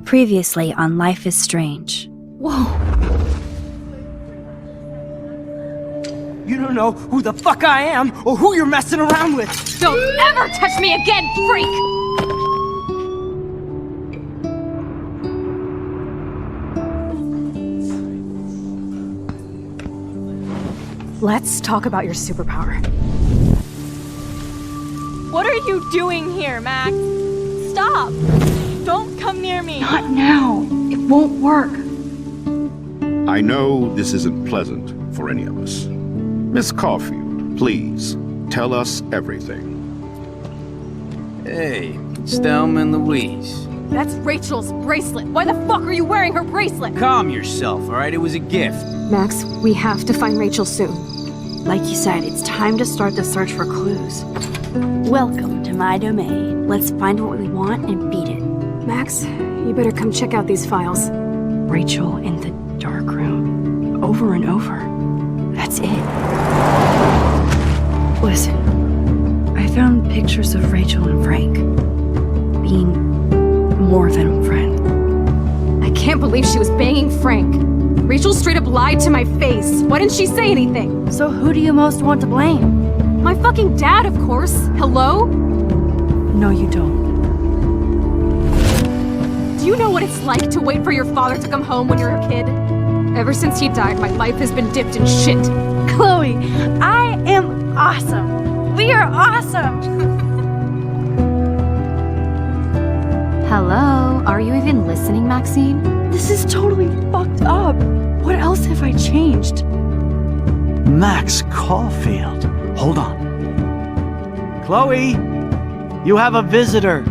Previously on Life is Strange. Whoa. You don't know who the fuck I am or who you're messing around with. Don't ever touch me again, freak! Let's talk about your superpower. What are you doing here, Max? Stop! Don't come near me! Not now. It won't work. I know this isn't pleasant for any of us. Miss Caulfield, please, tell us everything. Hey, it's Thelma and Louise. That's Rachel's bracelet. Why the fuck are you wearing her bracelet? Calm yourself, alright? It was a gift. Max, we have to find Rachel soon. Like you said, it's time to start the search for clues. Welcome to my domain. Let's find what we want and beat it. Max, you better come check out these files. Rachel in the dark room. Over and over. That's it. Listen, I found pictures of Rachel and Frank being more than a friend. I can't believe she was banging Frank. Rachel straight up lied to my face. Why didn't she say anything? So who do you most want to blame? My fucking dad, of course. Hello? No, you don't. Do you know what it's like to wait for your father to come home when you're a kid? Ever since he died, my life has been dipped in shit. Chloe, I am awesome. We are awesome. Hello? Are you even listening, Maxine? This is totally fucked up. What else have I changed? Max Caulfield. Hold on. Chloe, you have a visitor.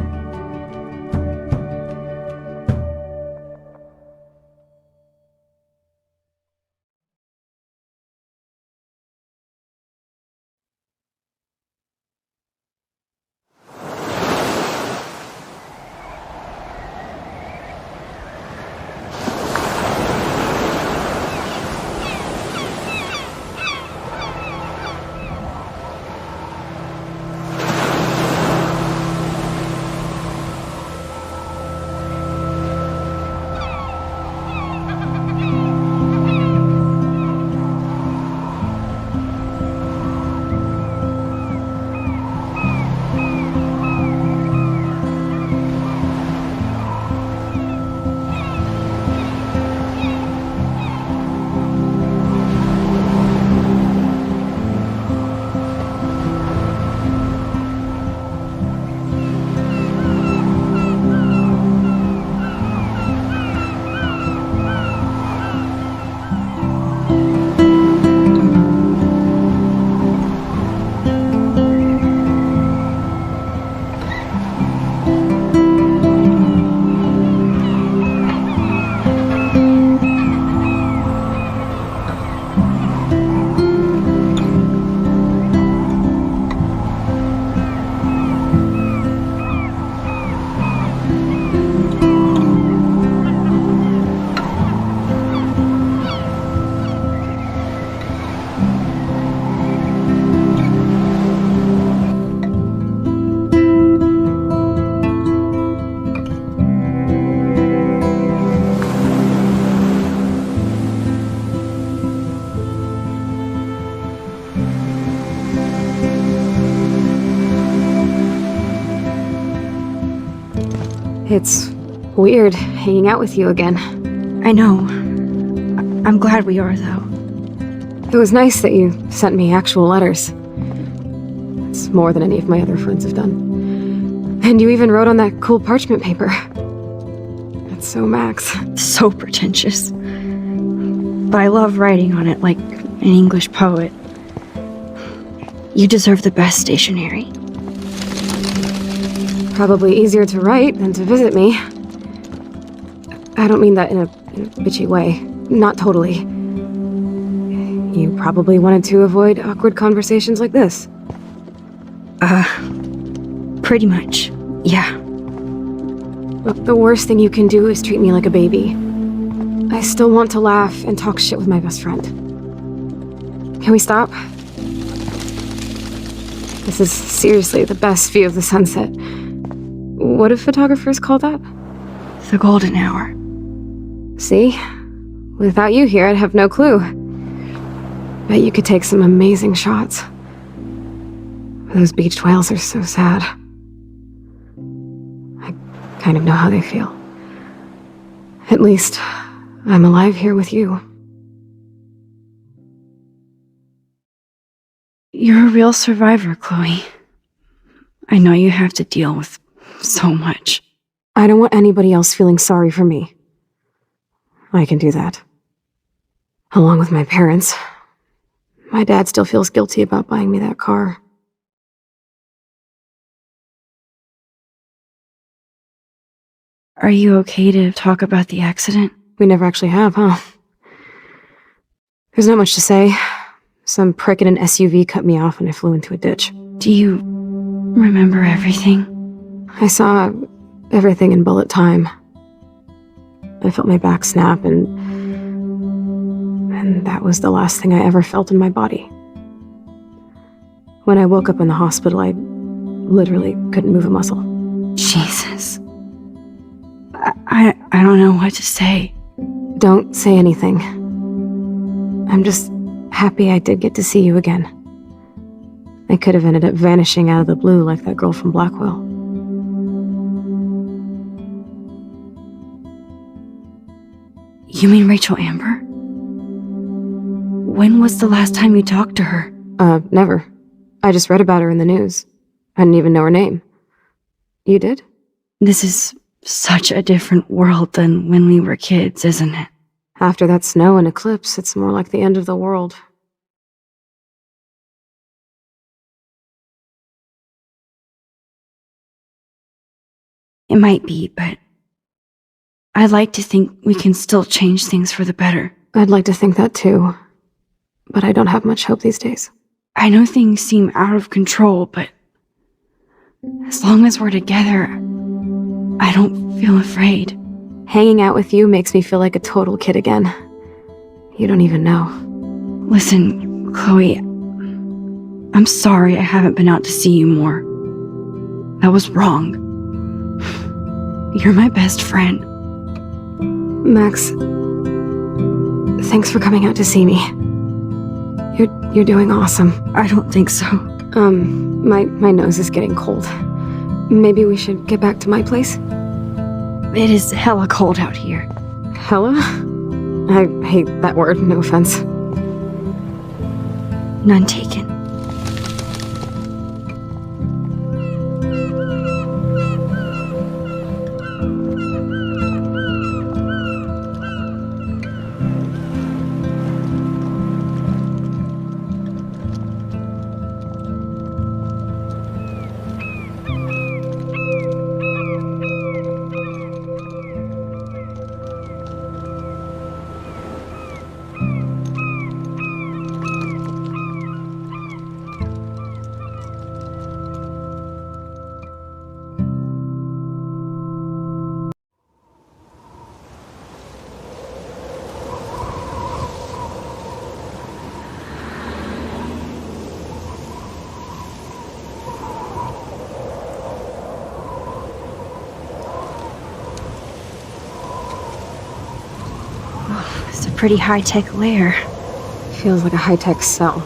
It's weird hanging out with you again. I know. I'm glad we are, though. It was nice that you sent me actual letters. It's more than any of my other friends have done. And you even wrote on that cool parchment paper. That's so Max. So pretentious. But I love writing on it like an English poet. You deserve the best stationery. Probably easier to write than to visit me. I don't mean that in a bitchy way. Not totally. You probably wanted to avoid awkward conversations like this. Pretty much, yeah. Look, the worst thing you can do is treat me like a baby. I still want to laugh and talk shit with my best friend. Can we stop? This is seriously the best view of the sunset. What do photographers call that? The golden hour. See? Without you here, I'd have no clue. Bet you could take some amazing shots. Those beached whales are so sad. I kind of know how they feel. At least, I'm alive here with you. You're a real survivor, Chloe. I know you have to deal with so much. I don't want anybody else feeling sorry for me. I can do that. Along with my parents. My dad still feels guilty about buying me that car. Are you okay to talk about the accident? We never actually have, huh? There's not much to say. Some prick in an SUV cut me off and I flew into a ditch. Do you remember everything? I saw everything in bullet time. I felt my back snap and that was the last thing I ever felt in my body. When I woke up in the hospital, I literally couldn't move a muscle. Jesus. I don't know what to say. Don't say anything. I'm just happy I did get to see you again. I could have ended up vanishing out of the blue like that girl from Blackwell. You mean Rachel Amber? When was the last time you talked to her? Never. I just read about her in the news. I didn't even know her name. You did? This is such a different world than when we were kids, isn't it? After that snow and eclipse, it's more like the end of the world. It might be, but I'd like to think we can still change things for the better. I'd like to think that too, but I don't have much hope these days. I know things seem out of control, but as long as we're together, I don't feel afraid. Hanging out with you makes me feel like a total kid again. You don't even know. Listen, Chloe, I'm sorry I haven't been out to see you more. That was wrong. You're my best friend. Max, thanks for coming out to see me. You're doing awesome. I don't think so. My nose is getting cold. Maybe we should get back to my place? It is hella cold out here. Hella? I hate that word, no offense. None taken. It's a pretty high-tech lair. Feels like a high-tech cell.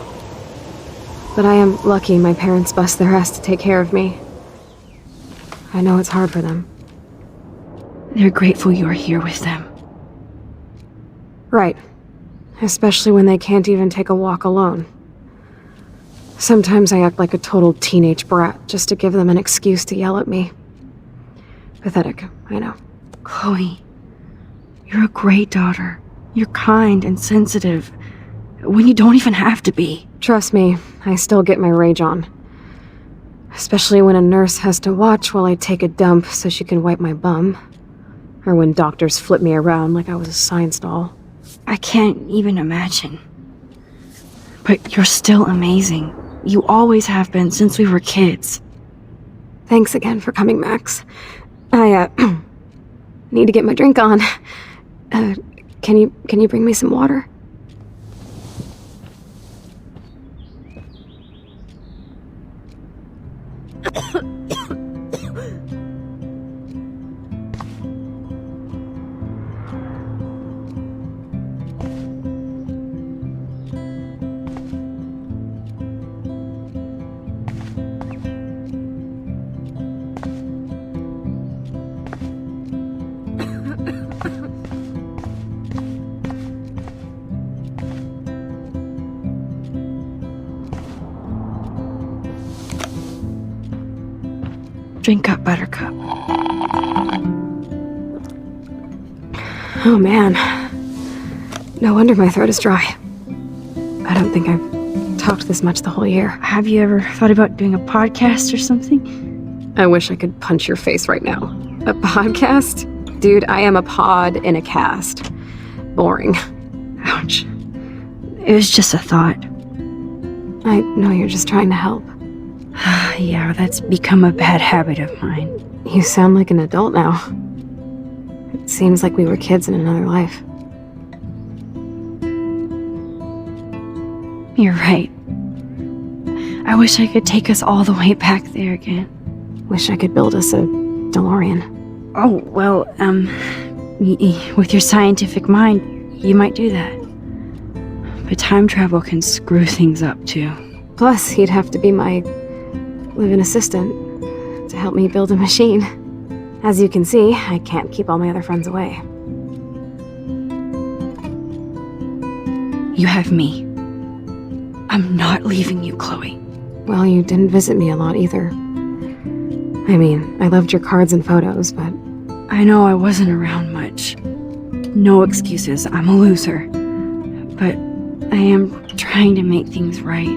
But I am lucky my parents bust their ass to take care of me. I know it's hard for them. They're grateful you're here with them. Right. Especially when they can't even take a walk alone. Sometimes I act like a total teenage brat just to give them an excuse to yell at me. Pathetic, I know. Chloe, you're a great daughter. You're kind and sensitive when you don't even have to be. Trust me, I still get my rage on. Especially when a nurse has to watch while I take a dump so she can wipe my bum. Or when doctors flip me around like I was a science doll. I can't even imagine. But you're still amazing. You always have been since we were kids. Thanks again for coming, Max. I, need to get my drink on. Can you bring me some water? Drink up, Buttercup. Oh man. No wonder my throat is dry. I don't think I've talked this much the whole year. Have you ever thought about doing a podcast or something? I wish I could punch your face right now. A podcast? Dude, I am a pod in a cast. Boring. Ouch. It was just a thought. I know you're just trying to help. Yeah, that's become a bad habit of mine. You sound like an adult now. It seems like we were kids in another life. You're right. I wish I could take us all the way back there again. Wish I could build us a DeLorean. Oh, well, with your scientific mind, you might do that. But time travel can screw things up, too. Plus, he'd have to be my live-in assistant to help me build a machine. As you can see, I can't keep all my other friends away. You have me. I'm not leaving you, Chloe. Well, you didn't visit me a lot either. I mean, I loved your cards and photos, but... I know I wasn't around much. No excuses, I'm a loser. But I am trying to make things right.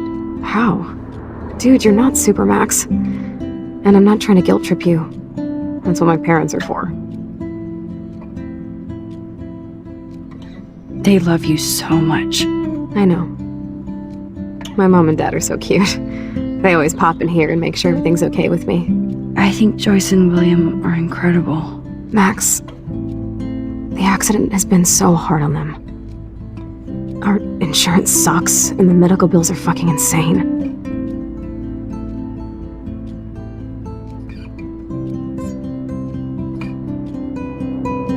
How? Dude, you're not Supermax. And I'm not trying to guilt trip you. That's what my parents are for. They love you so much. I know. My mom and dad are so cute. They always pop in here and make sure everything's okay with me. I think Joyce and William are incredible. Max, the accident has been so hard on them. Our insurance sucks, and the medical bills are fucking insane.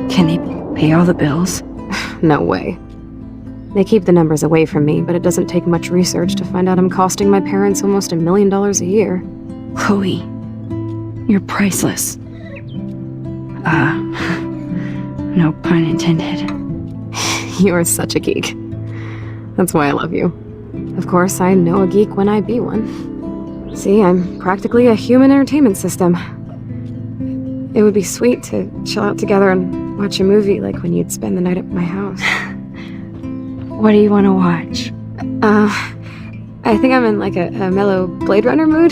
Can they pay all the bills? No way. They keep the numbers away from me, but it doesn't take much research to find out I'm costing my parents almost $1 million a year. Chloe, you're priceless. No pun intended. You are such a geek. That's why I love you. Of course, I know a geek when I be one. See, I'm practically a human entertainment system. It would be sweet to chill out together and watch a movie like when you'd spend the night at my house. What do you want to watch? I think I'm in like a mellow Blade Runner mood.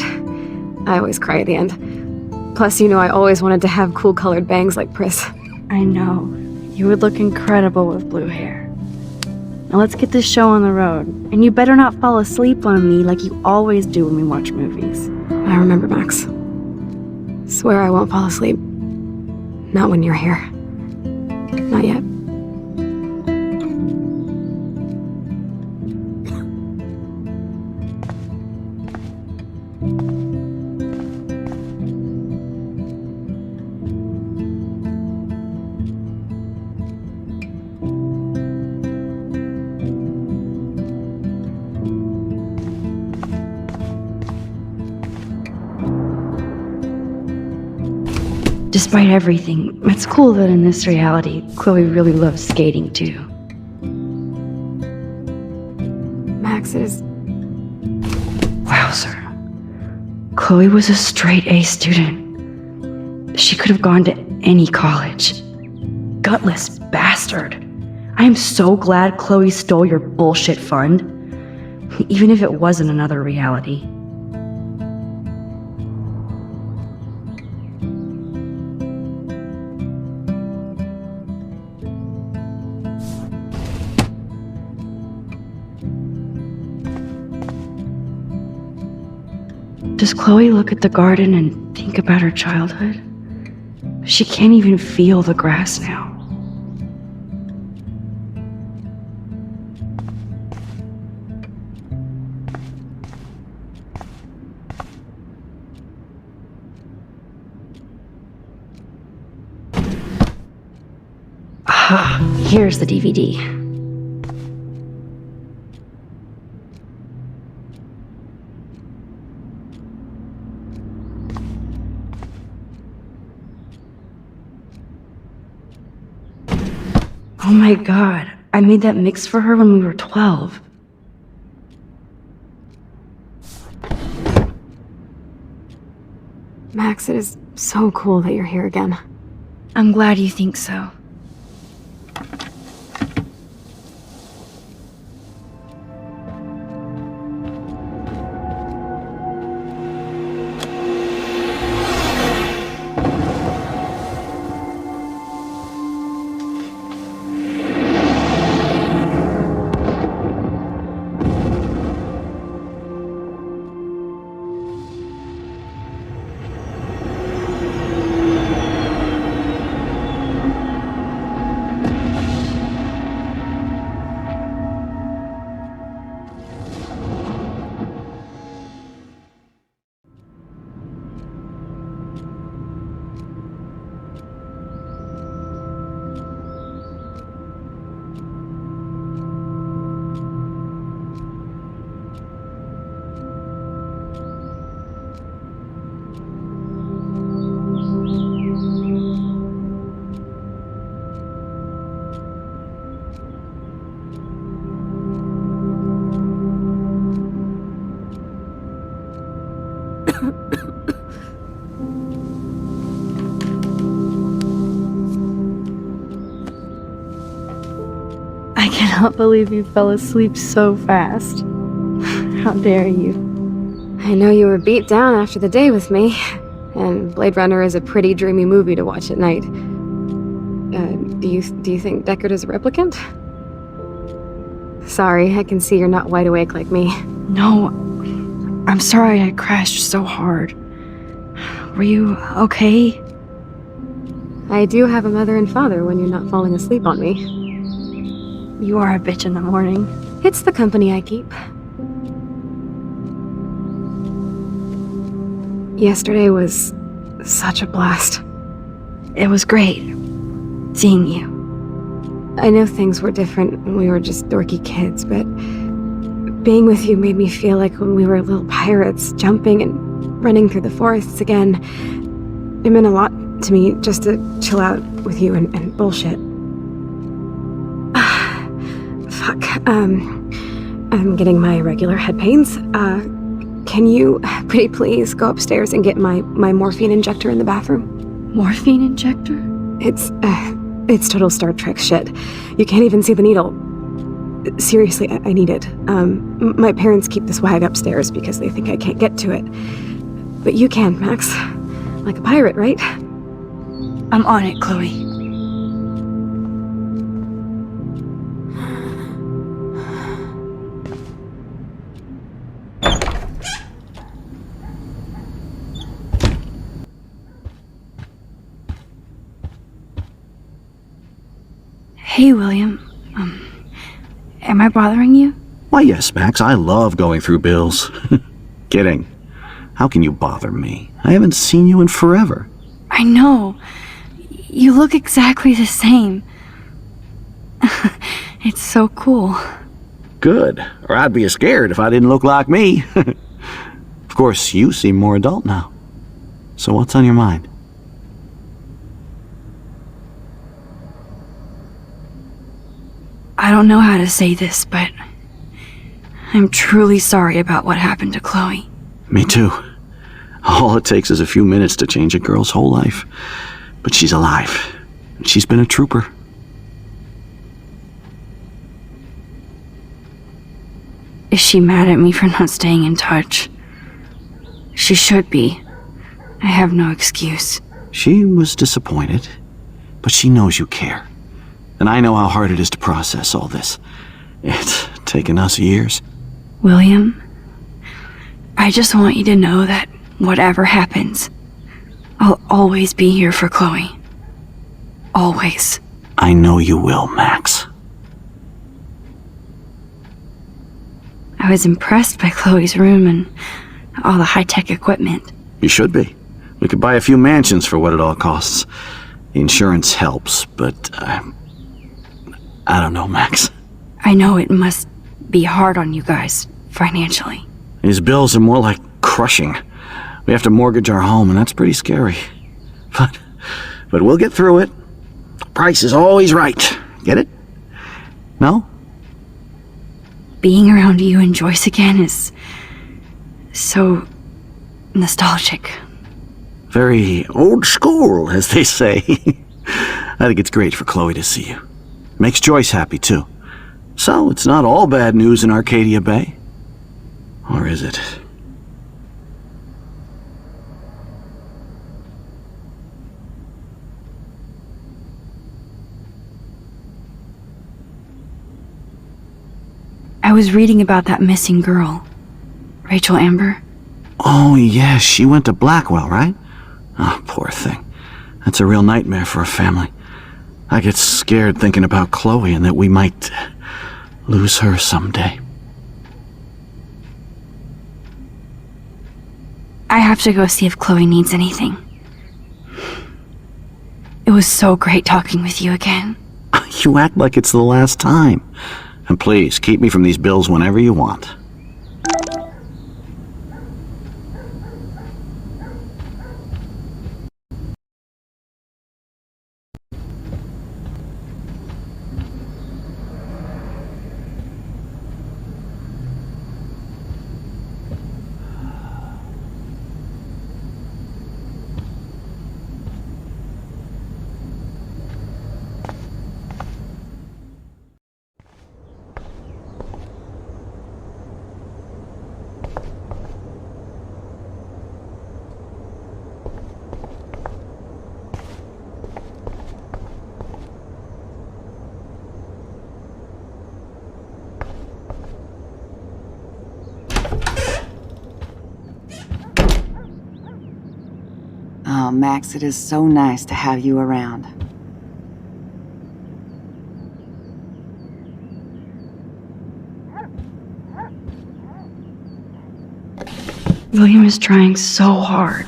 I always cry at the end. Plus, you know I always wanted to have cool colored bangs like Pris. I know. You would look incredible with blue hair. Now let's get this show on the road. And you better not fall asleep on me like you always do when we watch movies. I remember, Max. Swear I won't fall asleep. Not when you're here. Not yet. Despite everything, it's cool that in this reality, Chloe really loves skating too. Max is... Wowzer. Chloe was a straight A student. She could have gone to any college. Gutless bastard. I am so glad Chloe stole your bullshit fund, even if it wasn't another reality. Does Chloe look at the garden and think about her childhood? She can't even feel the grass now. Ah, here's the DVD. Oh my god, I made that mix for her when we were 12. Max, it is so cool that you're here again. I'm glad you think so. I cannot believe you fell asleep so fast. How dare you? I know you were beat down after the day with me, and Blade Runner is a pretty dreamy movie to watch at night. Do you think Deckard is a replicant? Sorry, I can see you're not wide awake like me. No, I'm sorry I crashed so hard. Were you okay? I do have a mother and father when you're not falling asleep on me. You are a bitch in the morning. It's the company I keep. Yesterday was such a blast. It was great seeing you. I know things were different when we were just dorky kids, but being with you made me feel like when we were little pirates, jumping and running through the forests again. It meant a lot to me just to chill out with you and bullshit. Fuck. I'm getting my regular head pains. Can you pretty please go upstairs and get my morphine injector in the bathroom? Morphine injector? It's total Star Trek shit. You can't even see the needle. Seriously, I need it. My parents keep the swag upstairs because they think I can't get to it. But you can, Max. Like a pirate, right? I'm on it, Chloe. Hey, William. Am I bothering you? Why, yes, Max. I love going through bills. Kidding. How can you bother me? I haven't seen you in forever. I know. You look exactly the same. It's so cool. Good. Or I'd be scared if I didn't look like me. Of course, you seem more adult now. So what's on your mind? I don't know how to say this, but I'm truly sorry about what happened to Chloe. Me too. All it takes is a few minutes to change a girl's whole life. But she's alive. And she's been a trooper. Is she mad at me for not staying in touch? She should be. I have no excuse. She was disappointed, but she knows you care. And I know how hard it is to process all this. It's taken us years. William, I just want you to know that whatever happens, I'll always be here for Chloe. Always. I know you will, Max. I was impressed by Chloe's room and all the high-tech equipment. You should be. We could buy a few mansions for what it all costs. The insurance helps, but I don't know, Max. I know it must be hard on you guys, financially. These bills are more like crushing. We have to mortgage our home, and that's pretty scary. But we'll get through it. Price is always right. Get it? No? Being around you and Joyce again is so nostalgic. Very old school, as they say. I think it's great for Chloe to see you. Makes Joyce happy, too. So, it's not all bad news in Arcadia Bay. Or is it? I was reading about that missing girl. Rachel Amber. Oh, yeah, she went to Blackwell, right? Oh, poor thing. That's a real nightmare for a family. I get scared thinking about Chloe and that we might lose her someday. I have to go see if Chloe needs anything. It was so great talking with you again. You act like it's the last time. And please, keep me from these bills whenever you want. Oh, Max, it is so nice to have you around. William is trying so hard.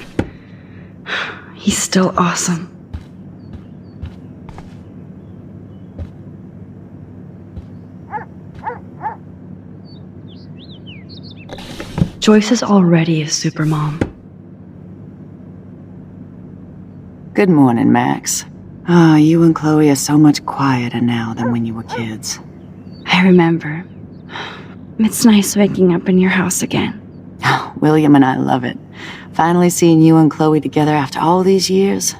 He's still awesome. Joyce is already a supermom. Good morning, Max. Ah, you and Chloe are so much quieter now than when you were kids. I remember. It's nice waking up in your house again. Oh, William and I love it. Finally seeing you and Chloe together after all these years.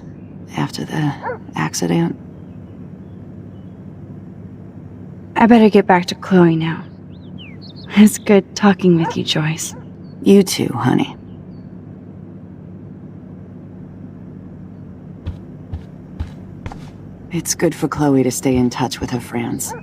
After the accident. I better get back to Chloe now. It's good talking with you, Joyce. You too, honey. It's good for Chloe to stay in touch with her friends.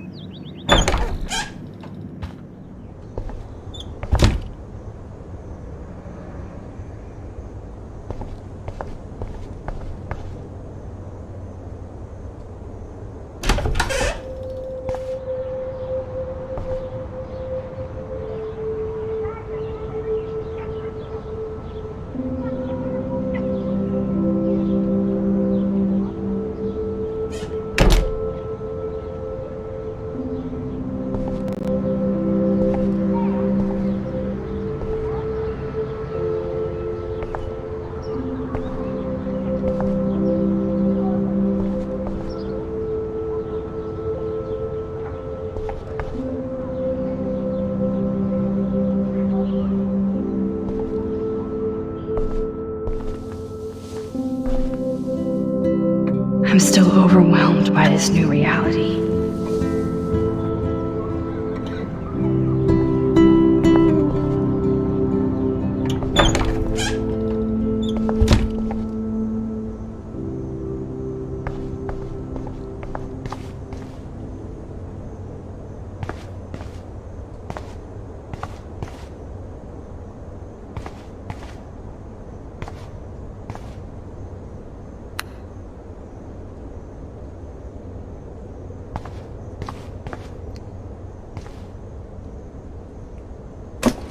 I'm still overwhelmed by this new reality.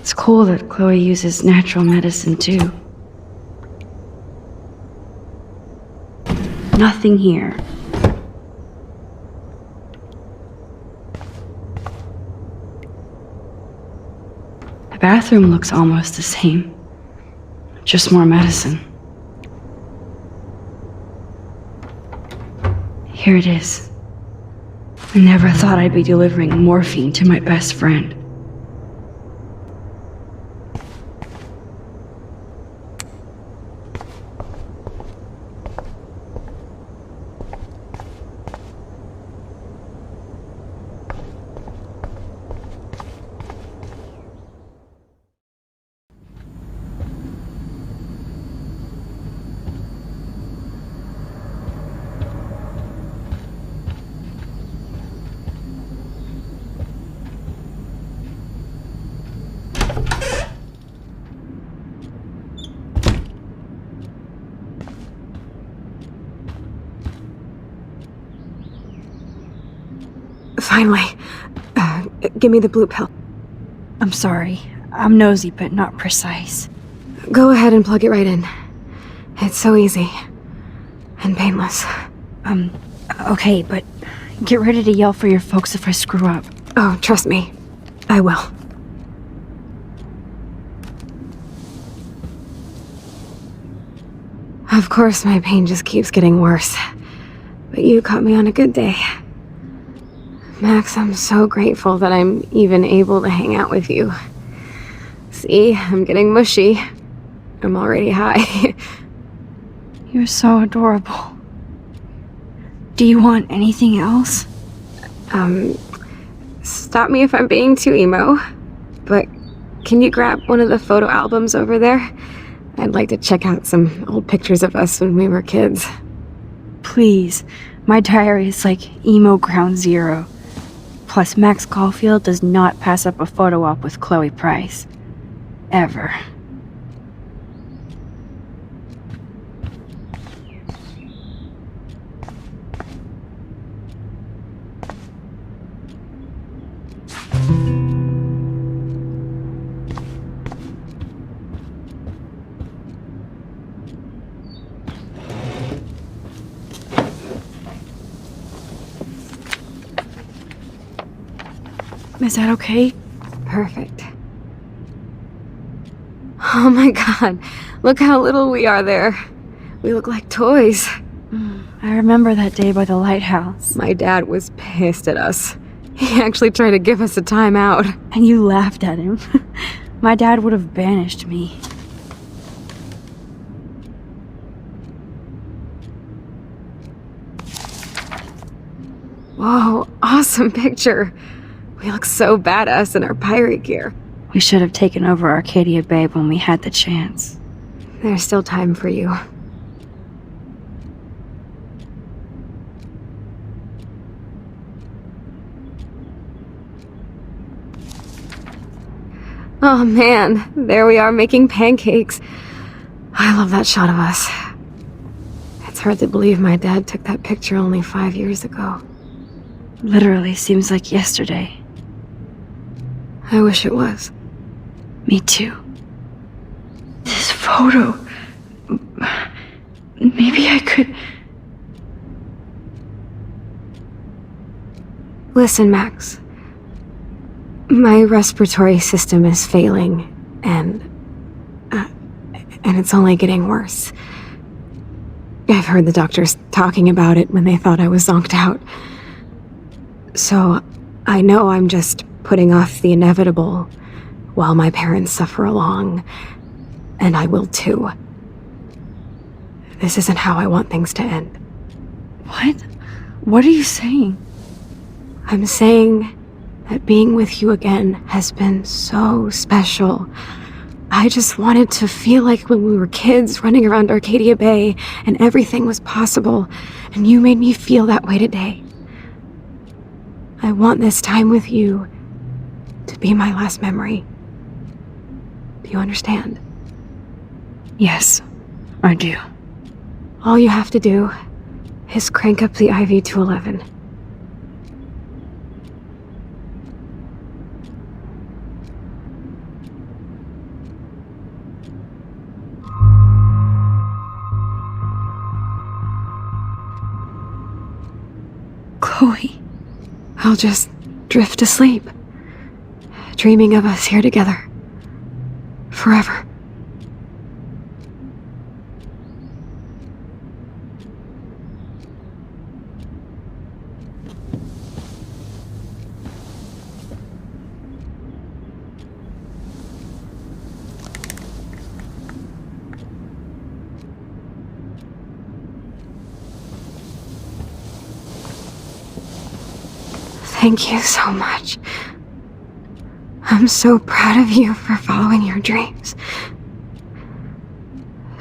It's cool that Chloe uses natural medicine too. Nothing here. The bathroom looks almost the same. Just more medicine. Here it is. I never thought I'd be delivering morphine to my best friend. Finally. Give me the blue pill. I'm sorry. I'm nosy, but not precise. Go ahead and plug it right in. It's so easy. And painless. Okay, but get ready to yell for your folks if I screw up. Oh, trust me. I will. Of course, my pain just keeps getting worse. But you caught me on a good day. Max, I'm so grateful that I'm even able to hang out with you. See, I'm getting mushy. I'm already high. You're so adorable. Do you want anything else? Stop me if I'm being too emo, but can you grab one of the photo albums over there? I'd like to check out some old pictures of us when we were kids. Please. My diary is like emo ground zero. Plus, Max Caulfield does not pass up a photo op with Chloe Price. Ever. Is that okay? Perfect. Oh my god, look how little we are there. We look like toys. I remember that day by the lighthouse. My dad was pissed at us. He actually tried to give us a timeout. And you laughed at him. My dad would have banished me. Whoa, awesome picture. We look so badass in our pirate gear. We should have taken over Arcadia Bay when we had the chance. There's still time for you. Oh man, there we are making pancakes. I love that shot of us. It's hard to believe my dad took that picture only 5 years ago. Literally seems like yesterday. I wish it was. Me too. This photo... Maybe I could... Listen, Max. My respiratory system is failing, and it's only getting worse. I've heard the doctors talking about it when they thought I was zonked out. So, I know I'm just putting off the inevitable while my parents suffer along, and I will too. This isn't how I want things to end. What? What are you saying? I'm saying that being with you again has been so special. I just wanted to feel like when we were kids running around Arcadia Bay and everything was possible, and you made me feel that way today. I want this time with you to be my last memory. Do you understand? Yes, I do. All you have to do is crank up the IV to 11. Chloe. I'll just drift to sleep, dreaming of us here together. Forever. Thank you so much. I'm so proud of you for following your dreams.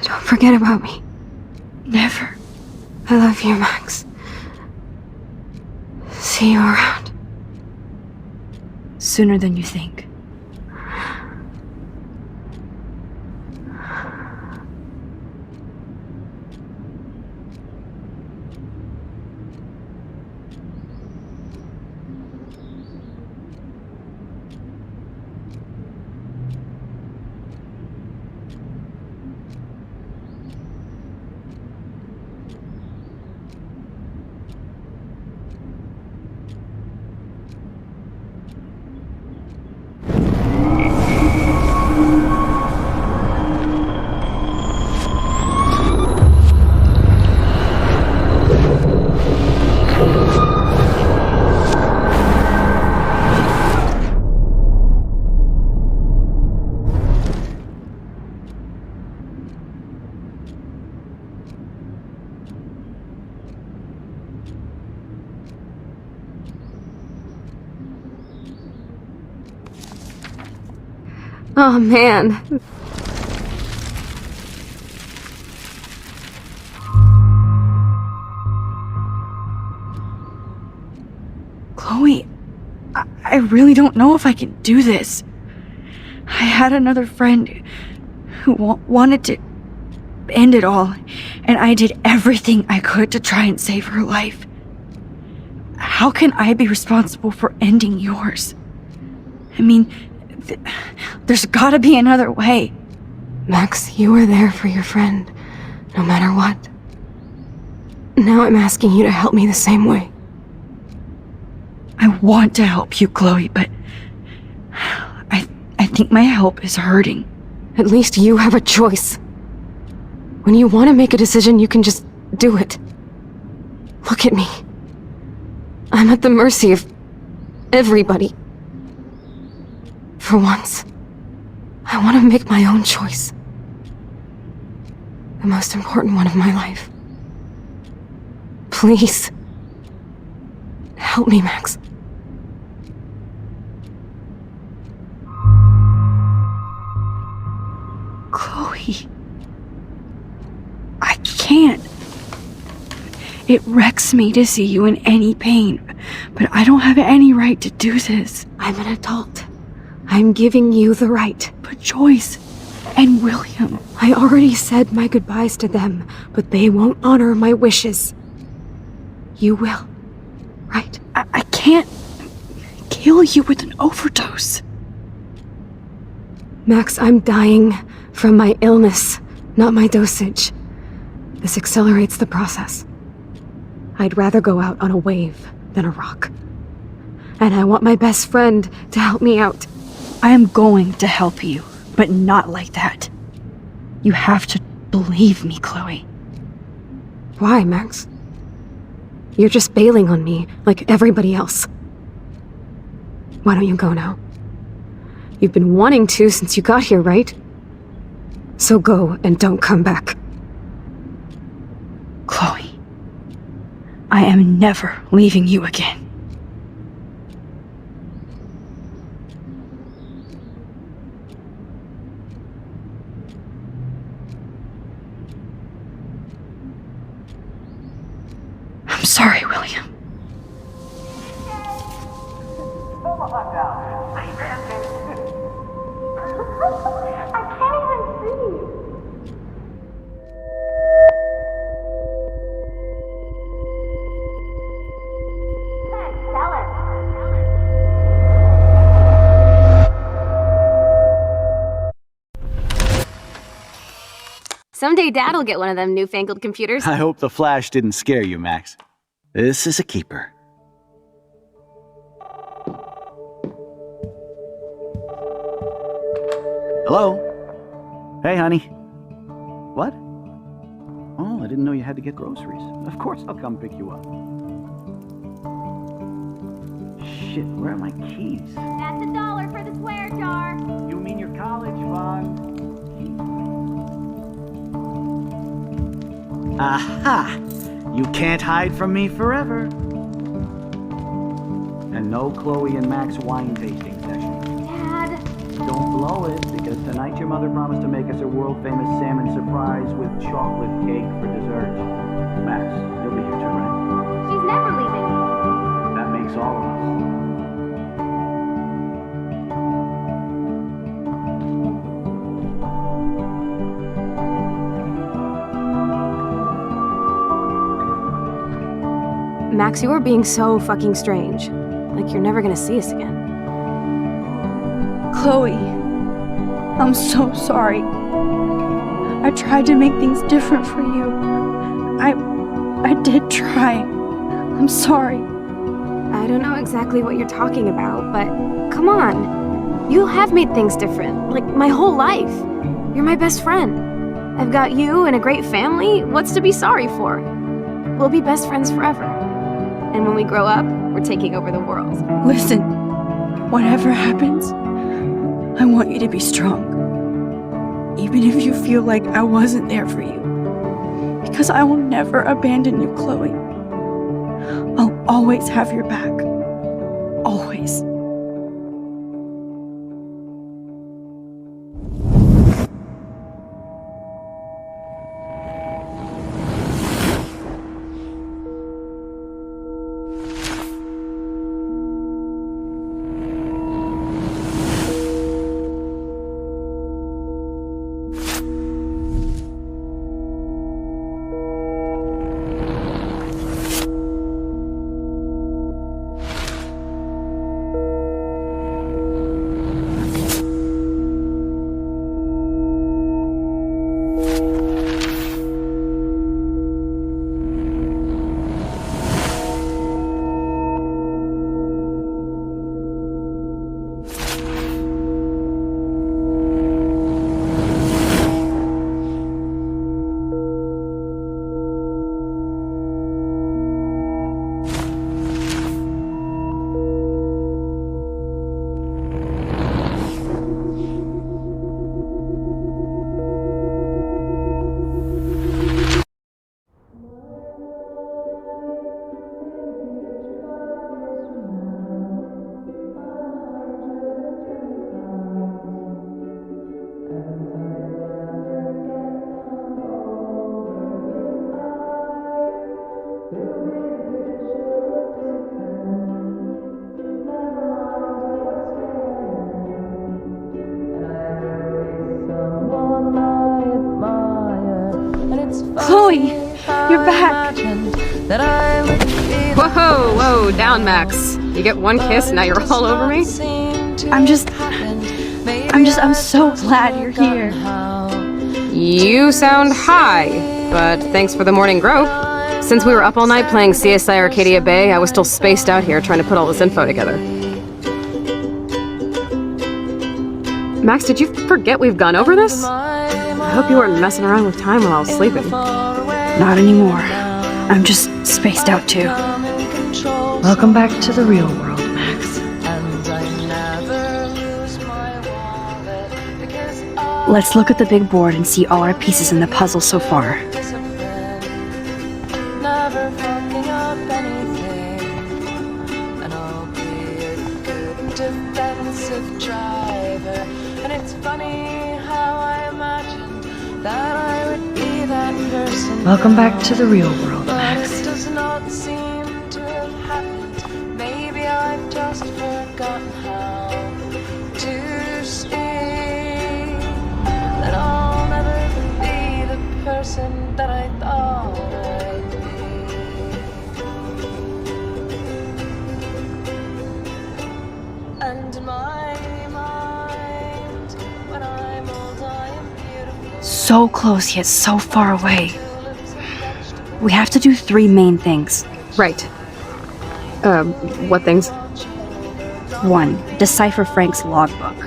Don't forget about me. Never. I love you, Max. See you around. Sooner than you think. Oh man. Chloe, I really don't know if I can do this. I had another friend who wanted to end it all, and I did everything I could to try and save her life. How can I be responsible for ending yours? I mean, there's gotta be another way. Max, you were there for your friend, no matter what. Now I'm asking you to help me the same way. I want to help you, Chloe, but I think my help is hurting. At least you have a choice. When you want to make a decision, you can just do it. Look at me. I'm at the mercy of everybody. For once, I want to make my own choice. The most important one of my life. Please. Help me, Max. Chloe. I can't. It wrecks me to see you in any pain, but I don't have any right to do this. I'm an adult. I'm giving you the right. But Joyce and William... I already said my goodbyes to them, but they won't honor my wishes. You will, right? I can't kill you with an overdose. Max, I'm dying from my illness, not my dosage. This accelerates the process. I'd rather go out on a wave than a rock. And I want my best friend to help me out. I am going to help you, but not like that. You have to believe me, Chloe. Why, Max? You're just bailing on me like everybody else. Why don't you go now? You've been wanting to since you got here, right? So go and don't come back. Chloe, I am never leaving you again. I'm sorry, William. Someday Dad'll get one of them newfangled computers. I hope the flash didn't scare you, Max. This is a keeper. Hello? Hey, honey. What? Oh, I didn't know you had to get groceries. Of course I'll come pick you up. Shit, where are my keys? That's $1 for the swear jar. You mean your college fund? Aha! You can't hide from me forever. And no Chloe and Max wine tasting session. Dad. Don't blow it, because tonight your mother promised to make us a world-famous salmon surprise with chocolate cake for dessert. Max, you'll be here too, right? She's never leaving me. That makes all of us. Max, you are being so fucking strange. Like you're never gonna see us again. Chloe, I'm so sorry. I tried to make things different for you. I did try. I'm sorry. I don't know exactly what you're talking about, but come on. You have made things different, like my whole life. You're my best friend. I've got you and a great family. What's to be sorry for? We'll be best friends forever. And when we grow up, we're taking over the world. Listen, whatever happens, I want you to be strong. Even if you feel like I wasn't there for you. Because I will never abandon you, Chloe. I'll always have your back. Always. Chloe, you're back. Whoa, whoa, down, Max. You get one kiss, now you're all over me? I'm so glad you're here. You sound high, but thanks for the morning grope. Since we were up all night playing CSI Arcadia Bay, I was still spaced out here trying to put all this info together. Max, did you forget we've gone over this? I hope you weren't messing around with time while I was sleeping. Not anymore. I'm just spaced out too. Welcome back to the real world, Max. Let's look at the big board and see all our pieces in the puzzle so far. Welcome back to the real world, Max. Does not seem to have happened. Maybe I've just forgotten how to see that I'll never be the person that I thought I'd be. And in my mind, when I'm old, I am beautiful. So close yet so far away. We have to do 3 main things. Right. What things? 1. Decipher Frank's logbook.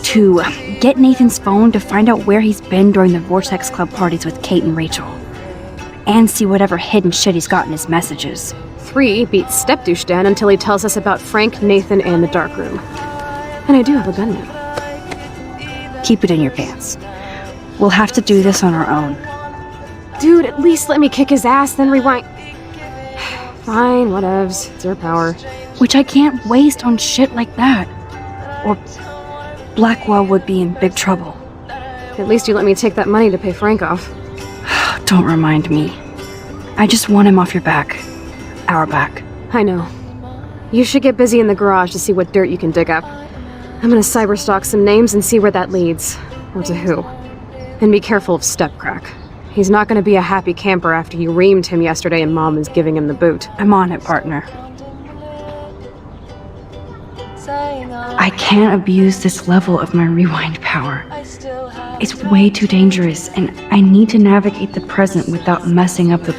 2. Get Nathan's phone to find out where he's been during the Vortex Club parties with Kate and Rachel. And see whatever hidden shit he's got in his messages. 3. Beat Step-Douche Dan until he tells us about Frank, Nathan, and the dark room. And I do have a gun now. Keep it in your pants. We'll have to do this on our own. Dude, at least let me kick his ass, then rewind. Fine, whatevs. It's your power. Which I can't waste on shit like that. Or Blackwell would be in big trouble. At least you let me take that money to pay Frank off. Don't remind me. I just want him off your back. Our back. I know. You should get busy in the garage to see what dirt you can dig up. I'm gonna cyberstalk some names and see where that leads. Or to who. And be careful of Stepcrack. He's not gonna be a happy camper after you reamed him yesterday and Mom is giving him the boot. I'm on it, partner. I can't abuse this level of my rewind power. It's way too dangerous, and I need to navigate the present without messing up the...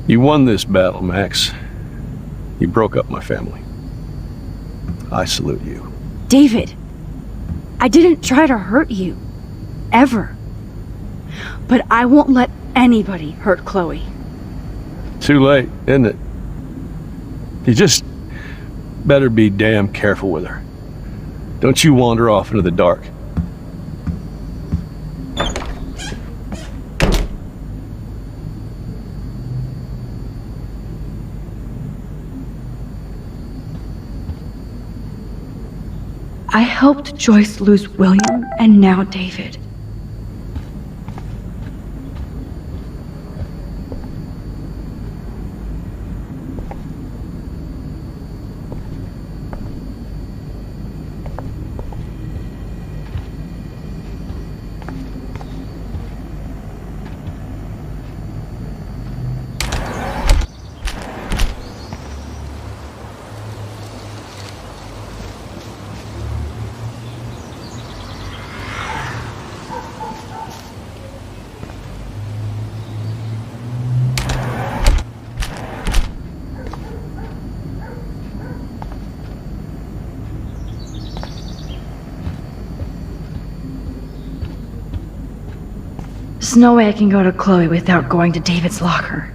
You won this battle, Max. You broke up my family. I salute you. David, I didn't try to hurt you. Ever. But I won't let anybody hurt Chloe. Too late, isn't it? You just better be damn careful with her. Don't you wander off into the dark. I helped Joyce lose William and now David. There's no way I can go to Chloe without going to David's locker.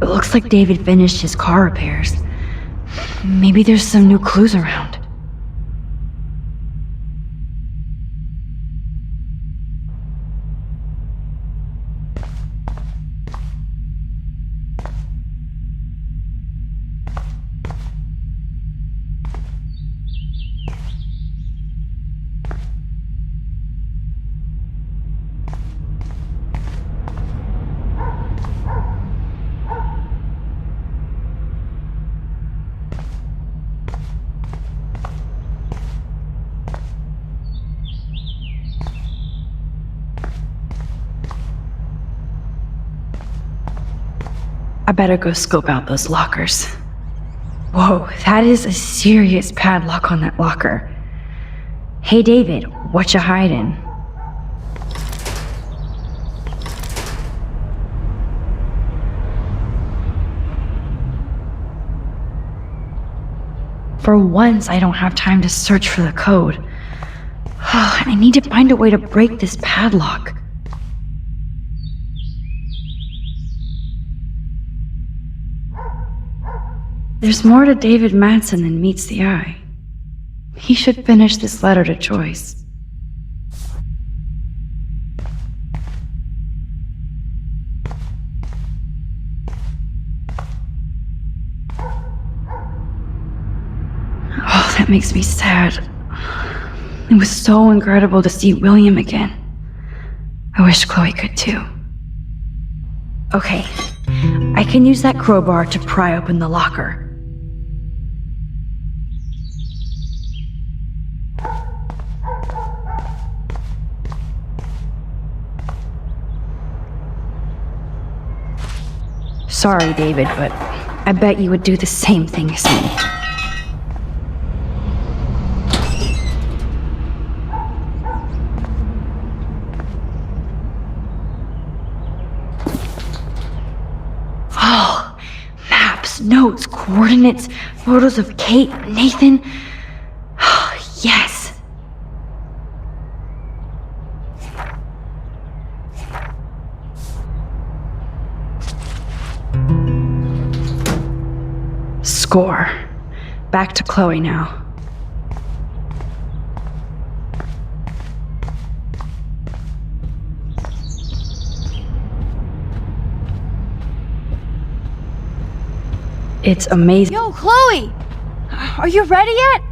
It looks like David finished his car repairs. Maybe there's some new clues around. I better go scope out those lockers. Whoa, that is a serious padlock on that locker. Hey David, what you hiding? For once, I don't have time to search for the code. I need to find a way to break this padlock. There's more to David Madsen than meets the eye. He should finish this letter to Joyce. Oh, that makes me sad. It was so incredible to see William again. I wish Chloe could too. Okay, I can use that crowbar to pry open the locker. Sorry, David, but I bet you would do the same thing as me. Oh, maps, notes, coordinates, photos of Kate, Nathan. Yes. Score. Back to Chloe now. It's amazing. Yo, Chloe! Are you ready yet?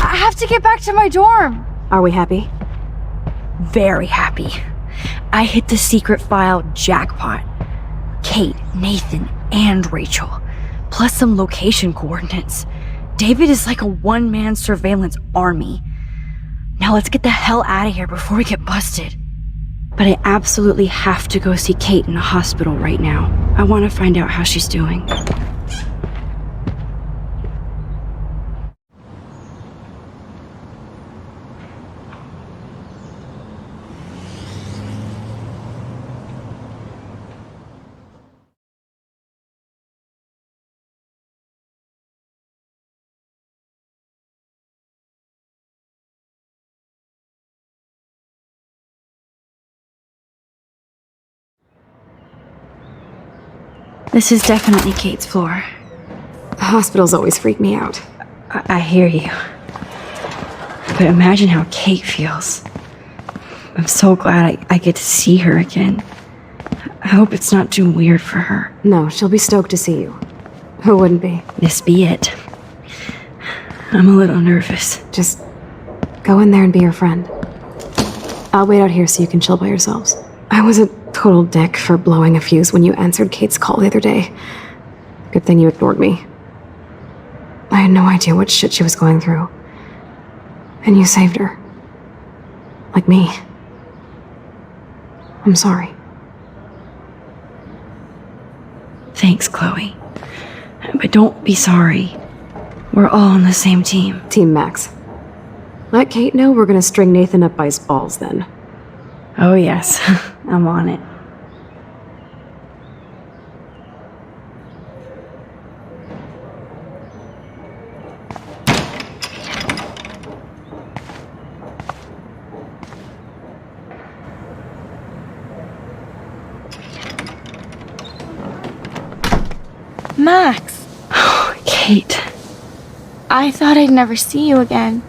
I have to get back to my dorm. Are we happy? Very happy. I hit the secret file jackpot. Kate, Nathan, and Rachel. Plus some location coordinates. David is like a one-man surveillance army. Now let's get the hell out of here before we get busted. But I absolutely have to go see Kate in the hospital right now. I want to find out how she's doing. This is definitely Kate's floor. Hospitals always freak me out. I hear you. But imagine how Kate feels. I'm so glad I get to see her again. I hope it's not too weird for her. No, she'll be stoked to see you. Who wouldn't be? This be it. I'm a little nervous. Just go in there and be your friend. I'll wait out here so you can chill by yourselves. I was a total dick for blowing a fuse when you answered Kate's call the other day. Good thing you ignored me. I had no idea what shit she was going through. And you saved her. Like me. I'm sorry. Thanks, Chloe. But don't be sorry. We're all on the same team. Team Max. Let Kate know we're gonna string Nathan up by his balls then. Oh yes, I'm on it. Max, Kate. I thought I'd never see you again.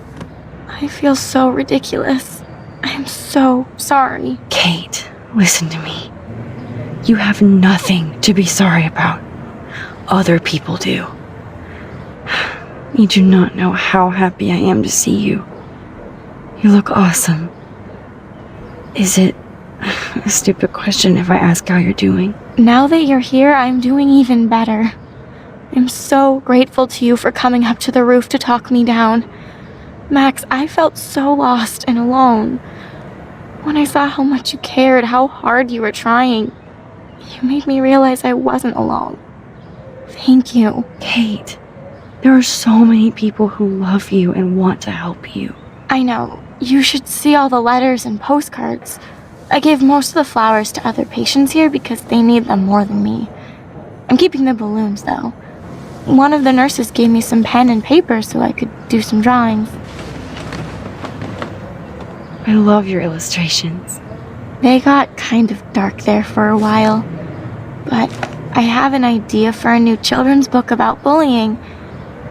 I feel so ridiculous. I'm so sorry. Kate, listen to me. You have nothing to be sorry about. Other people do. You do not know how happy I am to see you. You look awesome. Is it a stupid question if I ask how you're doing? Now that you're here, I'm doing even better. I'm so grateful to you for coming up to the roof to talk me down. Max, I felt so lost and alone. When I saw how much you cared, how hard you were trying, you made me realize I wasn't alone. Thank you. Kate, there are so many people who love you and want to help you. I know. You should see all the letters and postcards. I gave most of the flowers to other patients here because they need them more than me. I'm keeping the balloons, though. One of the nurses gave me some pen and paper so I could do some drawings. I love your illustrations. They got kind of dark there for a while, but I have an idea for a new children's book about bullying.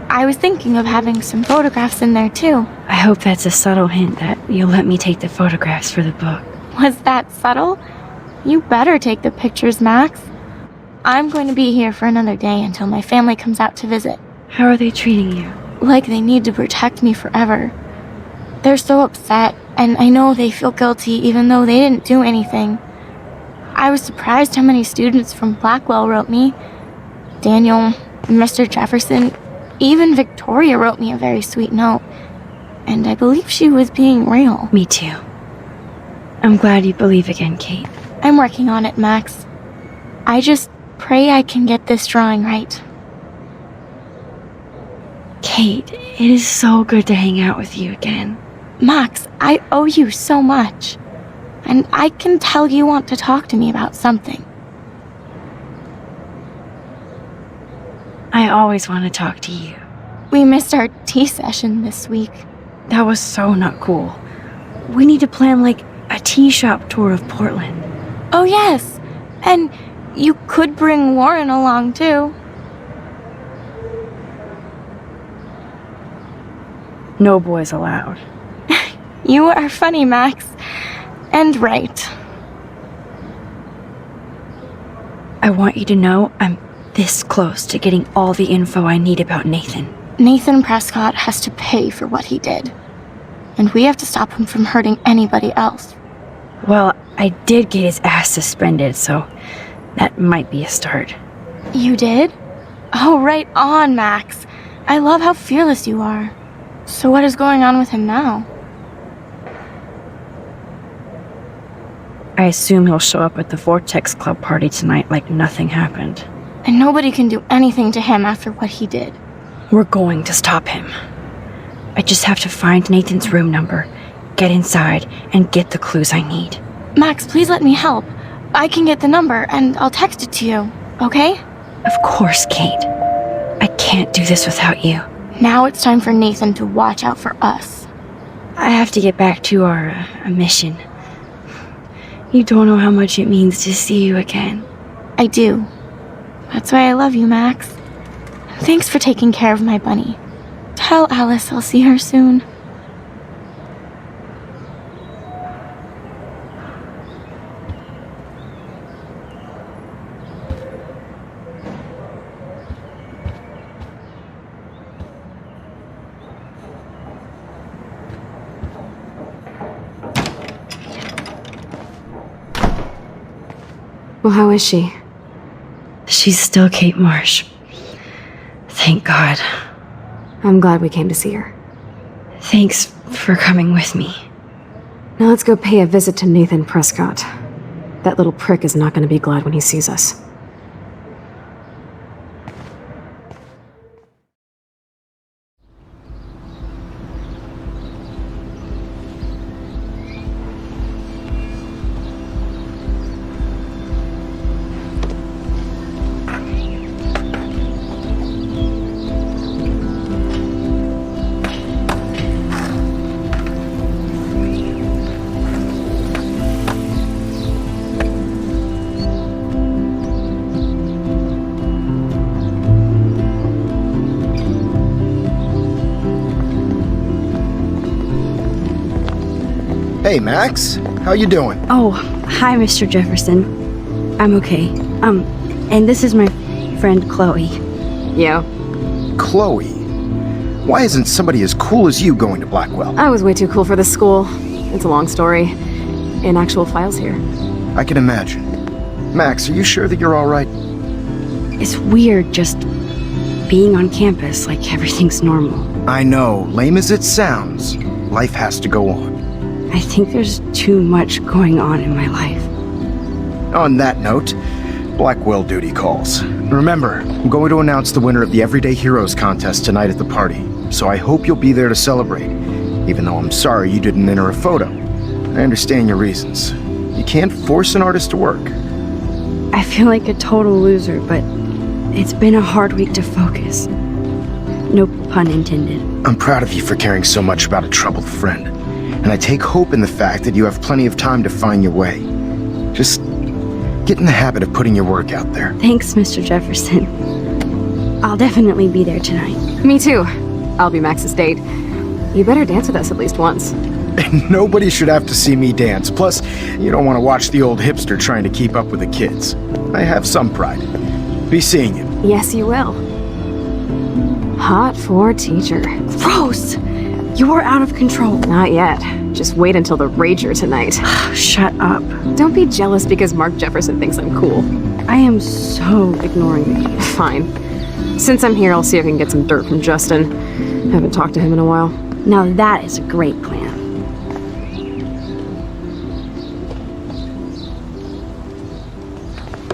I was thinking of having some photographs in there too. I hope that's a subtle hint that you'll let me take the photographs for the book. Was that subtle? You better take the pictures, Max. I'm going to be here for another day until my family comes out to visit. How are they treating you? Like they need to protect me forever. They're so upset, and I know they feel guilty even though they didn't do anything. I was surprised how many students from Blackwell wrote me. Daniel, Mr. Jefferson, even Victoria wrote me a very sweet note. And I believe she was being real. Me too. I'm glad you believe again, Kate. I'm working on it, Max. I just pray I can get this drawing right. Kate, it is so good to hang out with you again. Max, I owe you so much. And I can tell you want to talk to me about something. I always want to talk to you. We missed our tea session this week. That was so not cool. We need to plan like a tea shop tour of Portland. Oh yes, and you could bring Warren along too. No boys allowed. You are funny, Max. And right. I want you to know I'm this close to getting all the info I need about Nathan. Nathan Prescott has to pay for what he did. And we have to stop him from hurting anybody else. Well, I did get his ass suspended, so that might be a start. You did? Oh, right on, Max. I love how fearless you are. So what is going on with him now? I assume he'll show up at the Vortex Club party tonight like nothing happened. And nobody can do anything to him after what he did. We're going to stop him. I just have to find Nathan's room number, get inside, and get the clues I need. Max, please let me help. I can get the number, and I'll text it to you, okay? Of course, Kate. I can't do this without you. Now it's time for Nathan to watch out for us. I have to get back to our mission. You don't know how much it means to see you again. I do. That's why I love you, Max. Thanks for taking care of my bunny. Tell Alice I'll see her soon. Well, how is she? She's still Kate Marsh. Thank God. I'm glad we came to see her. Thanks for coming with me. Now let's go pay a visit to Nathan Prescott. That little prick is not going to be glad when he sees us. Hey, Max. How you doing? Oh, hi, Mr. Jefferson. I'm okay. And this is my friend Chloe. Yeah, Chloe. Why isn't somebody as cool as you going to Blackwell? I was way too cool for this school. It's a long story. In actual files here. I can imagine. Max, are you sure that you're all right? It's weird just being on campus like everything's normal. I know, lame as it sounds, life has to go on. I think there's too much going on in my life. On that note, Blackwell duty calls. Remember, I'm going to announce the winner of the Everyday Heroes contest tonight at the party, so I hope you'll be there to celebrate, even though I'm sorry you didn't enter a photo. I understand your reasons. You can't force an artist to work. I feel like a total loser, but it's been a hard week to focus. No pun intended. I'm proud of you for caring so much about a troubled friend, and I take hope in the fact that you have plenty of time to find your way. Just get in the habit of putting your work out there. Thanks, Mr. Jefferson. I'll definitely be there tonight. Me too. I'll be Max's date. You better dance with us at least once. And nobody should have to see me dance. Plus, you don't want to watch the old hipster trying to keep up with the kids. I have some pride. Be seeing you. Yes, you will. Hot for teacher. Gross! You are out of control. Not yet. Just wait until the rager tonight. Shut up. Don't be jealous because Mark Jefferson thinks I'm cool. I am so ignoring you. Fine. Since I'm here, I'll see if I can get some dirt from Justin. Haven't talked to him in a while. Now that is a great plan.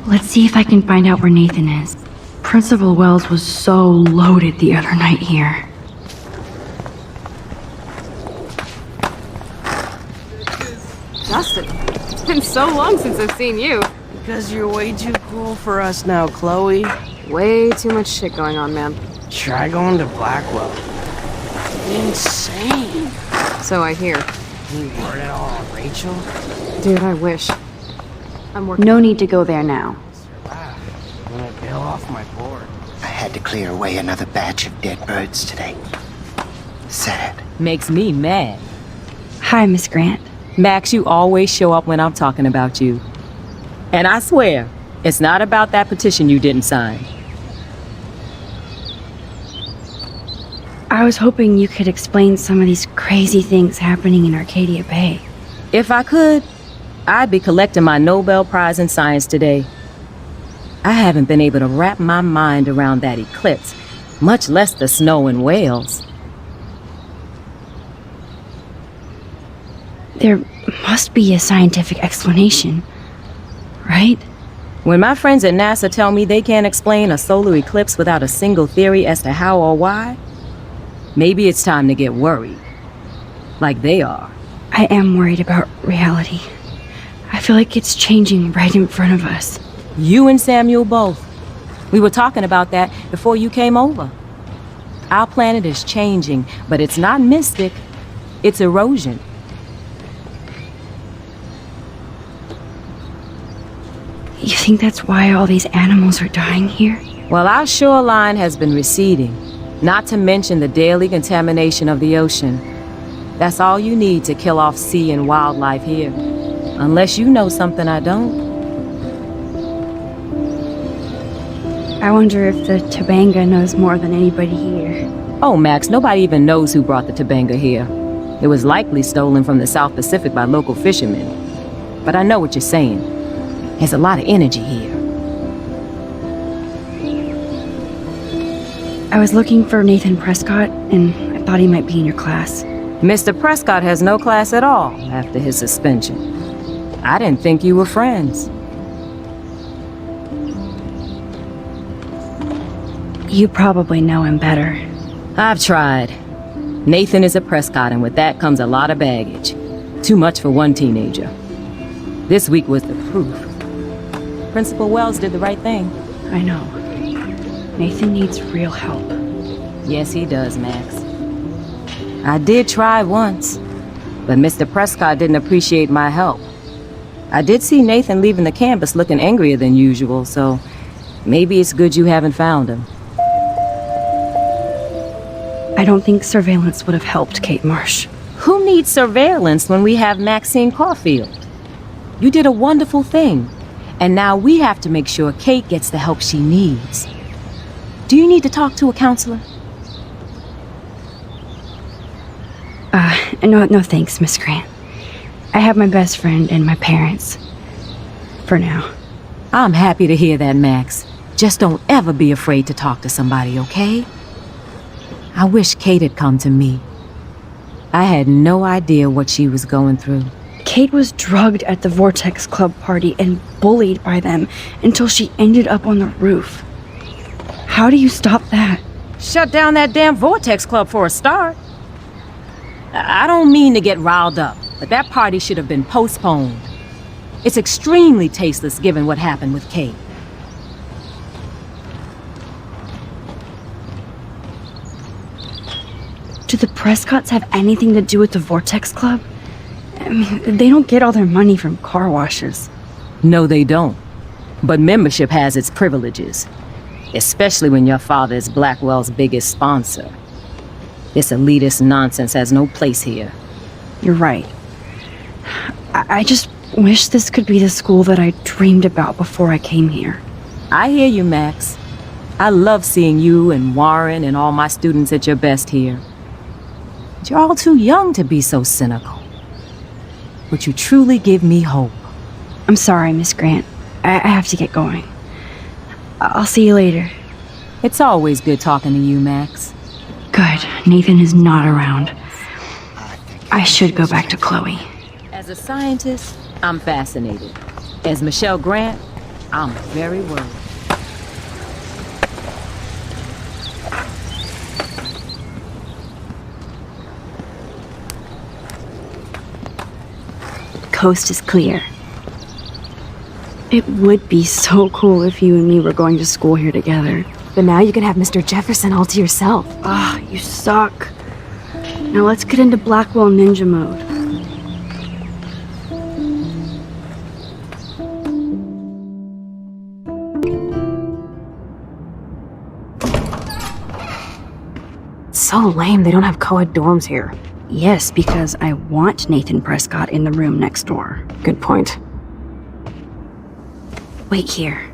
Let's see if I can find out where Nathan is. Principal Wells was so loaded the other night here. Justin, it's been so long since I've seen you. Because you're way too cool for us now, Chloe. Way too much shit going on, man. Try going to Blackwell. Insane. So I hear. You word it all on Rachel? Dude, I wish. I'm working. No need to go there now. I'm gonna bail off my board. I had to clear away another batch of dead birds today. Sad. Makes me mad. Hi, Miss Grant. Max, you always show up when I'm talking about you. And I swear, it's not about that petition you didn't sign. I was hoping you could explain some of these crazy things happening in Arcadia Bay. If I could, I'd be collecting my Nobel Prize in Science today. I haven't been able to wrap my mind around that eclipse, much less the snow in Wales. There must be a scientific explanation, right? When my friends at NASA tell me they can't explain a solar eclipse without a single theory as to how or why, maybe it's time to get worried. Like they are. I am worried about reality. I feel like it's changing right in front of us. You and Samuel both. We were talking about that before you came over. Our planet is changing, but it's not mystic. It's erosion. You think that's why all these animals are dying here? Well, our shoreline has been receding, not to mention the daily contamination of the ocean. That's all you need to kill off sea and wildlife here. Unless you know something I don't. I wonder if the Tabanga knows more than anybody here. Oh, Max, nobody even knows who brought the Tabanga here. It was likely stolen from the South Pacific by local fishermen. But I know what you're saying. There's a lot of energy here. I was looking for Nathan Prescott, and I thought he might be in your class. Mr. Prescott has no class at all after his suspension. I didn't think you were friends. You probably know him better. I've tried. Nathan is a Prescott, and with that comes a lot of baggage. Too much for one teenager. This week was the proof. Principal Wells did the right thing. I know. Nathan needs real help. Yes, he does, Max. I did try once, but Mr. Prescott didn't appreciate my help. I did see Nathan leaving the campus looking angrier than usual, so maybe it's good you haven't found him. I don't think surveillance would have helped Kate Marsh. Who needs surveillance when we have Maxine Caulfield? You did a wonderful thing, and now we have to make sure Kate gets the help she needs. Do you need to talk to a counselor? No thanks, Miss Grant. I have my best friend and my parents. For now. I'm happy to hear that, Max. Just don't ever be afraid to talk to somebody, okay? I wish Kate had come to me. I had no idea what she was going through. Kate was drugged at the Vortex Club party and bullied by them until she ended up on the roof. How do you stop that? Shut down that damn Vortex Club for a start. I don't mean to get riled up, but that party should have been postponed. It's extremely tasteless given what happened with Kate. Do the Prescotts have anything to do with the Vortex Club? I mean, they don't get all their money from car washes. No, they don't. But membership has its privileges. Especially when your father is Blackwell's biggest sponsor. This elitist nonsense has no place here. You're right. I just wish this could be the school that I dreamed about before I came here. I hear you, Max. I love seeing you and Warren and all my students at your best here. But you're all too young to be so cynical. But you truly give me hope. I'm sorry, Miss Grant. I have to get going. I'll see you later. It's always good talking to you, Max. Good. Nathan is not around. I should go back to Chloe. As a scientist, I'm fascinated. As Michelle Grant, I'm very worried. Coast is clear. It would be so cool if you and me were going to school here together. But now you can have Mr. Jefferson all to yourself. Ah, you suck. Now let's get into Blackwell Ninja mode. It's so lame they don't have co-ed dorms here. Yes, because I want Nathan Prescott in the room next door. Good point. Wait here.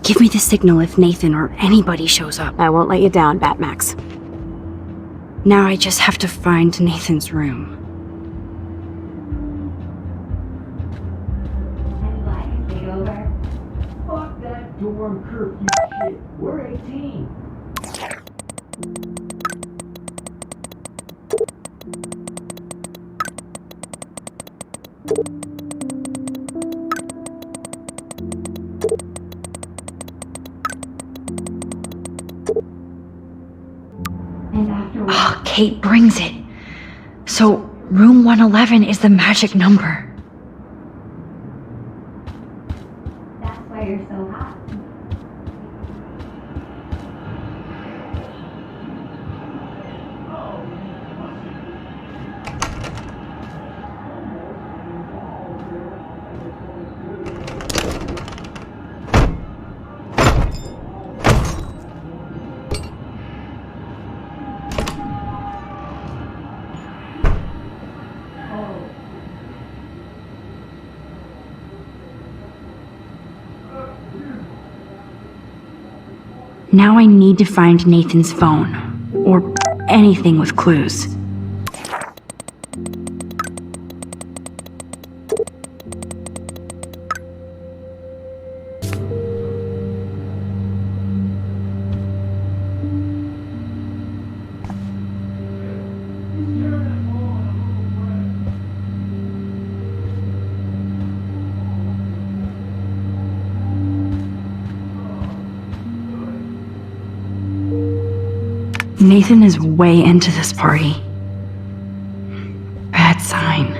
Give me the signal if Nathan or anybody shows up. I won't let you down, Batmax. Now I just have to find Nathan's room. Fuck that dorm curfew shit. We're 18. Oh, Kate brings it. So, room 111 is the magic number. That's why you're so hot. Now I need to find Nathan's phone, or anything with clues. Nathan is way into this party. Bad sign.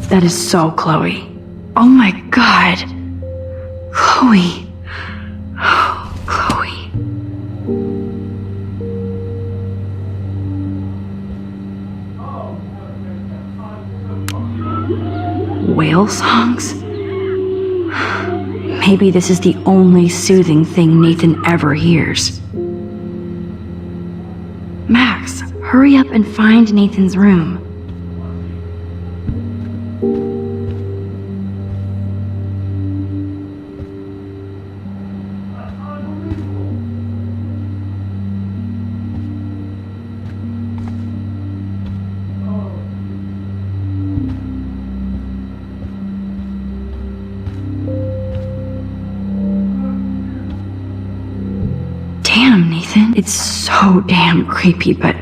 That is so Chloe. Oh my god. Chloe. whale songs? Maybe this is the only soothing thing Nathan ever hears. Max, hurry up and find Nathan's room. Damn, Nathan. It's so damn creepy, but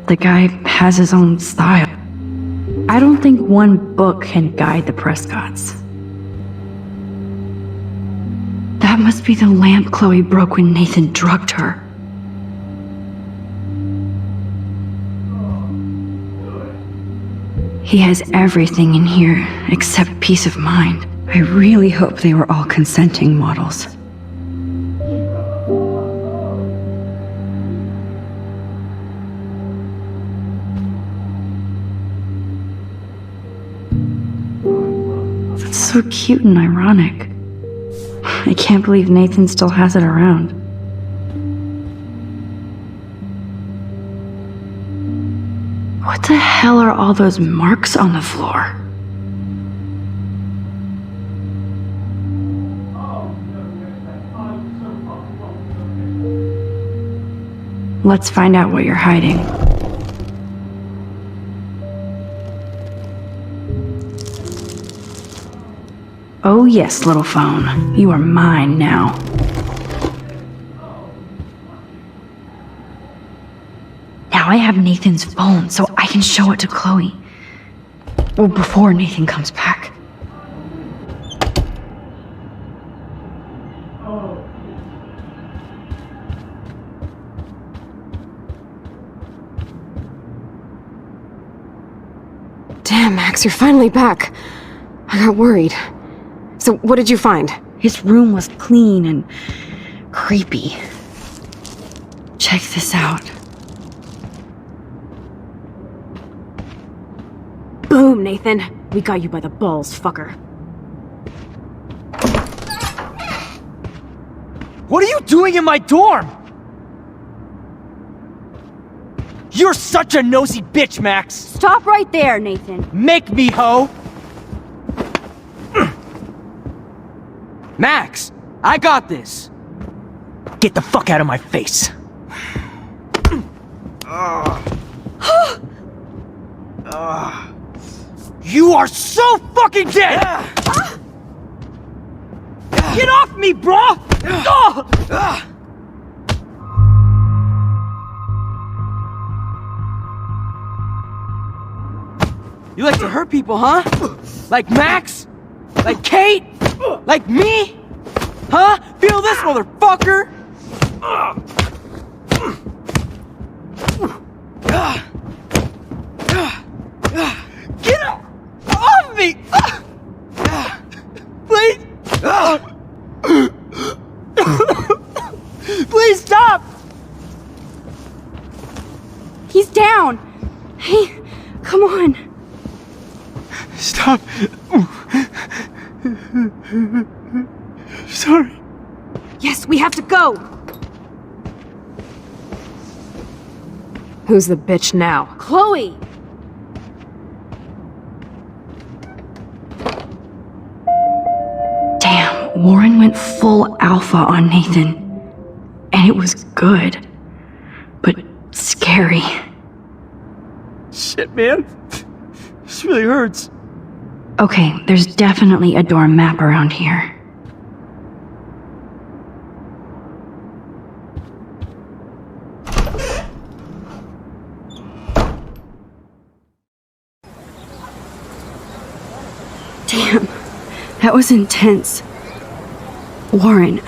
the guy has his own style. I don't think one book can guide the Prescotts. That must be the lamp Chloe broke when Nathan drugged her. He has everything in here except peace of mind. I really hope they were all consenting models. That's so cute and ironic. I can't believe Nathan still has it around. What the hell are all those marks on the floor? Let's find out what you're hiding. Oh yes, little phone. You are mine now. Now I have Nathan's phone, so I can show it to Chloe. Well, before Nathan comes back. Damn, Max, you're finally back. I got worried. So, what did you find? His room was clean and creepy. Check this out. Boom, Nathan. We got you by the balls, fucker. What are you doing in my dorm? You're such a nosy bitch, Max. Stop right there, Nathan. Make me, ho. Max, I got this. Get the fuck out of my face. You are so fucking dead! Get off me, bro! You like to hurt people, huh? Like Max? Like Kate? Like me? Huh? Feel this, motherfucker! Get off me! Please! Please stop! He's down! Hey, come on. Stop. Sorry. Yes, we have to go! Who's the bitch now? Chloe! Damn, Warren went full alpha on Nathan. And it was good. But scary. Shit, man. This really hurts. Okay, there's definitely a dorm map around here. Damn, that was intense. Warren,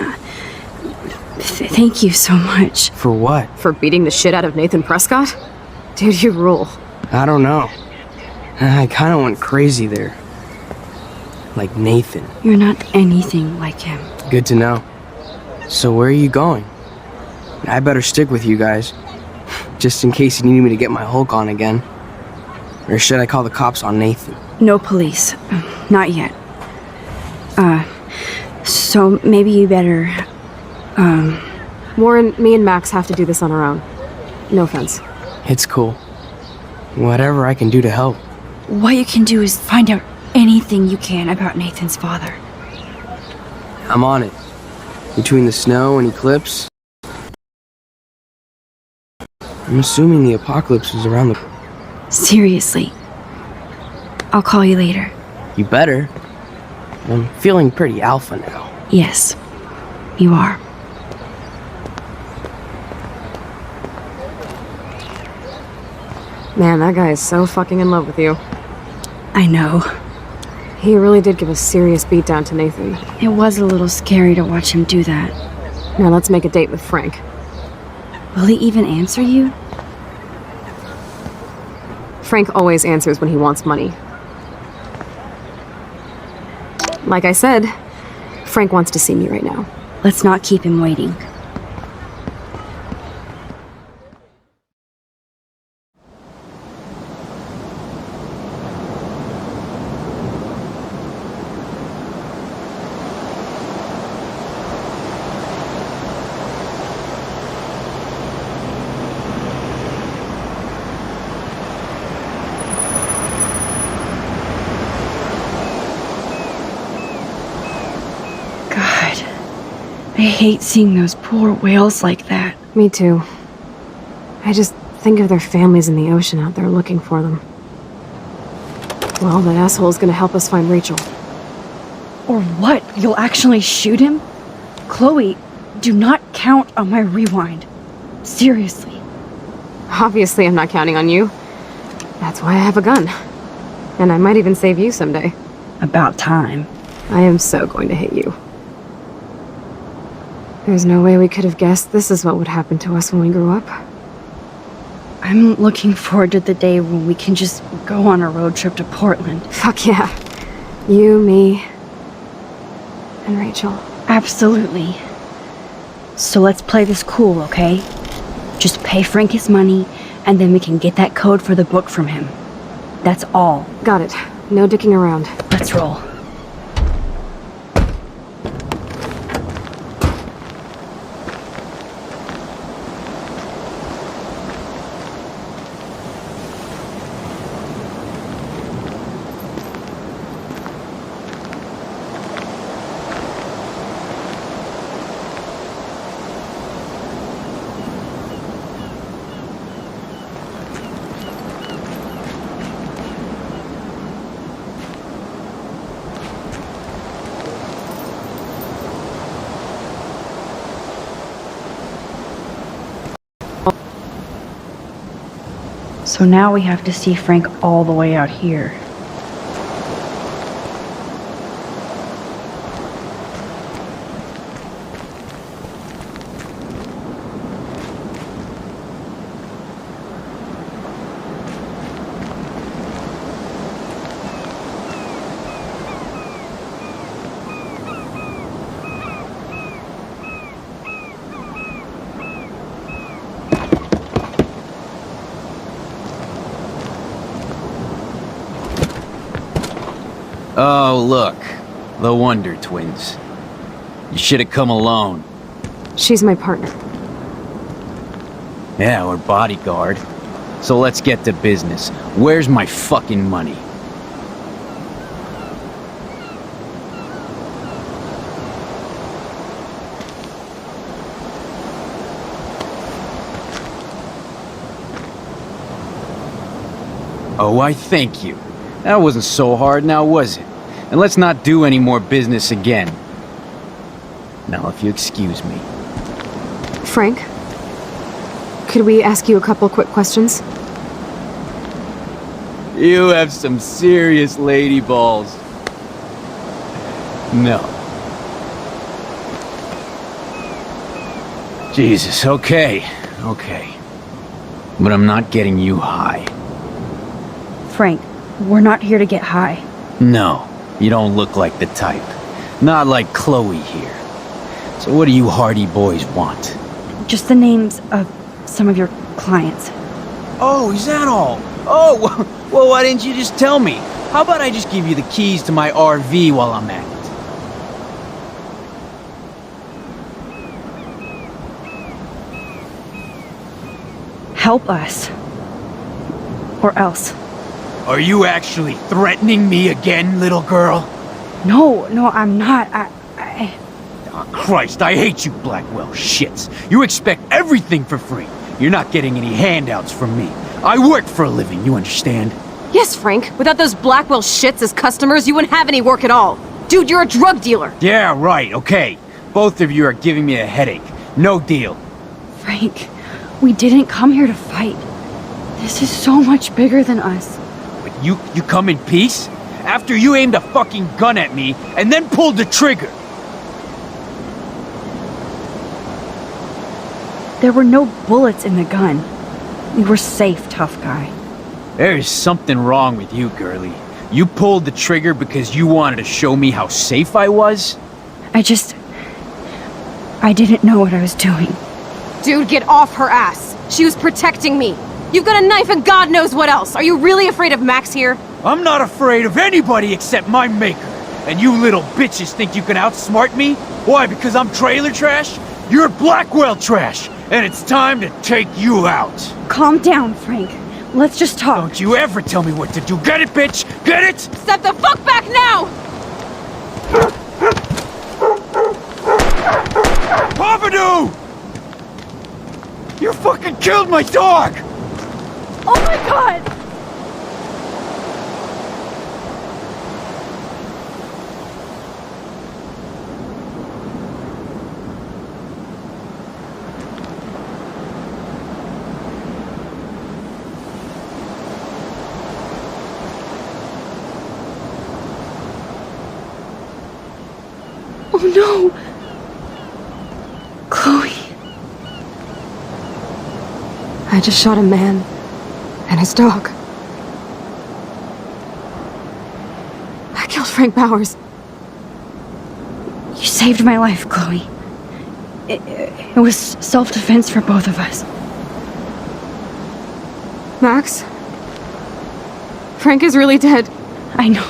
thank you so much. For what? For beating the shit out of Nathan Prescott? Dude, you rule. I don't know. I kinda went crazy there. Like Nathan. You're not anything like him. Good to know. So where are you going? I better stick with you guys. Just in case you need me to get my Hulk on again. Or should I call the cops on Nathan? No police. Not yet. So maybe you better, Warren, me and Max have to do this on our own. No offense. It's cool. Whatever I can do to help. What you can do is find out anything you can about Nathan's father. I'm on it. Between the snow and eclipse, I'm assuming the apocalypse was around the... Seriously. I'll call you later. You better. I'm feeling pretty alpha now. Yes, you are. Man, that guy is so fucking in love with you. I know. He really did give a serious beatdown to Nathan. It was a little scary to watch him do that. Now let's make a date with Frank. Will he even answer you? Frank always answers when he wants money. Like I said, Frank wants to see me right now. Let's not keep him waiting. I hate seeing those poor whales like that. Me too. I just think of their families in the ocean out there looking for them. Well, that asshole's gonna help us find Rachel. Or what? You'll actually shoot him? Chloe, do not count on my rewind. Seriously. Obviously, I'm not counting on you. That's why I have a gun. And I might even save you someday. About time. I am so going to hit you. There's no way we could have guessed this is what would happen to us when we grew up. I'm looking forward to the day when we can just go on a road trip to Portland. Fuck yeah. You, me, and Rachel. Absolutely. So let's play this cool, okay? Just pay Frank his money, and then we can get that code for the book from him. That's all. Got it. No dicking around. Let's roll. So now we have to see Frank all the way out here. Oh, look. The Wonder Twins. You should have come alone. She's my partner. Yeah, or bodyguard. So let's get to business. Where's my fucking money? Oh, I thank you. That wasn't so hard now, was it? And let's not do any more business again. Now, if you excuse me. Frank? Could we ask you a couple quick questions? You have some serious lady balls. No. Jesus, okay. But I'm not getting you high. Frank, we're not here to get high. No, you don't look like the type. Not like Chloe here. So what do you hardy boys want? Just the names of some of your clients. Oh, is that all? Oh, well, why didn't you just tell me? How about I just give you the keys to my RV while I'm at it? Help us. Or else. Are you actually threatening me again, little girl? No, I'm not. Oh, Christ, I hate you Blackwell shits. You expect everything for free. You're not getting any handouts from me. I work for a living, you understand? Yes, Frank. Without those Blackwell shits as customers, you wouldn't have any work at all. Dude, you're a drug dealer. Yeah, right, okay. Both of you are giving me a headache. No deal. Frank, we didn't come here to fight. This is so much bigger than us. But you come in peace? After you aimed a fucking gun at me and then pulled the trigger. There were no bullets in the gun. We were safe, tough guy. There's something wrong with you, girlie. You pulled the trigger because you wanted to show me how safe I was? I didn't know what I was doing. Dude, get off her ass. She was protecting me. You've got a knife and God knows what else. Are you really afraid of Max here? I'm not afraid of anybody except my maker. And you little bitches think you can outsmart me? Why, because I'm trailer trash? You're Blackwell trash, and it's time to take you out. Calm down, Frank. Let's just talk. Don't you ever tell me what to do. Get it, bitch? Get it? Step the fuck back now! Pompidou! You fucking killed my dog! Oh my god! Oh no! Chloe. I just shot a man and his dog. I killed Frank Bowers. You saved my life, Chloe. It was self-defense for both of us. Max? Frank is really dead. I know,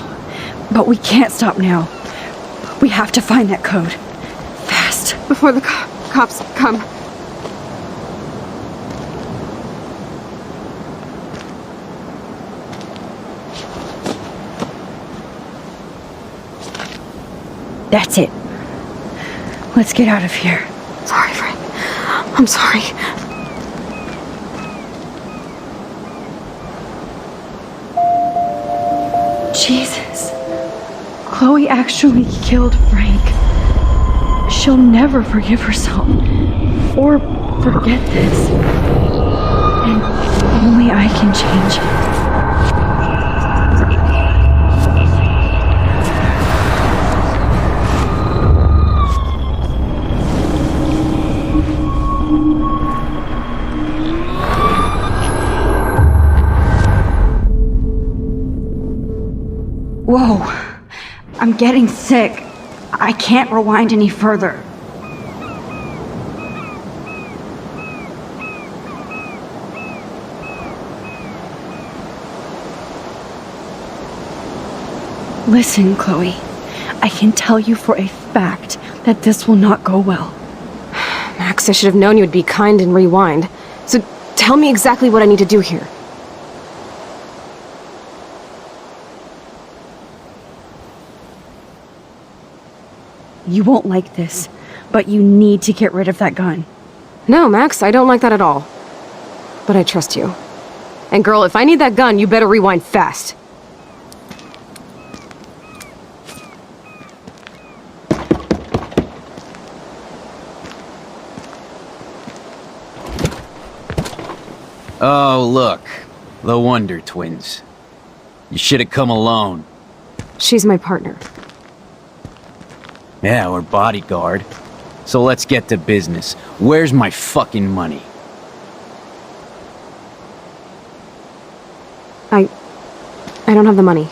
but we can't stop now. We have to find that code. Fast. Before the cops come. That's it. Let's get out of here. Sorry, Frank. I'm sorry. Jesus. Chloe actually killed Frank. She'll never forgive herself. Or forget this. And only I can change it. Whoa, I'm getting sick. I can't rewind any further. Listen, Chloe. I can tell you for a fact that this will not go well. Max, I should have known you would be kind and rewind. So tell me exactly what I need to do here. You won't like this, but you need to get rid of that gun. No, Max, I don't like that at all. But I trust you. And girl, if I need that gun, you better rewind fast. Oh, look. The Wonder Twins. You should have come alone. She's my partner. Yeah, or bodyguard. So let's get to business. Where's my fucking money? I don't have the money.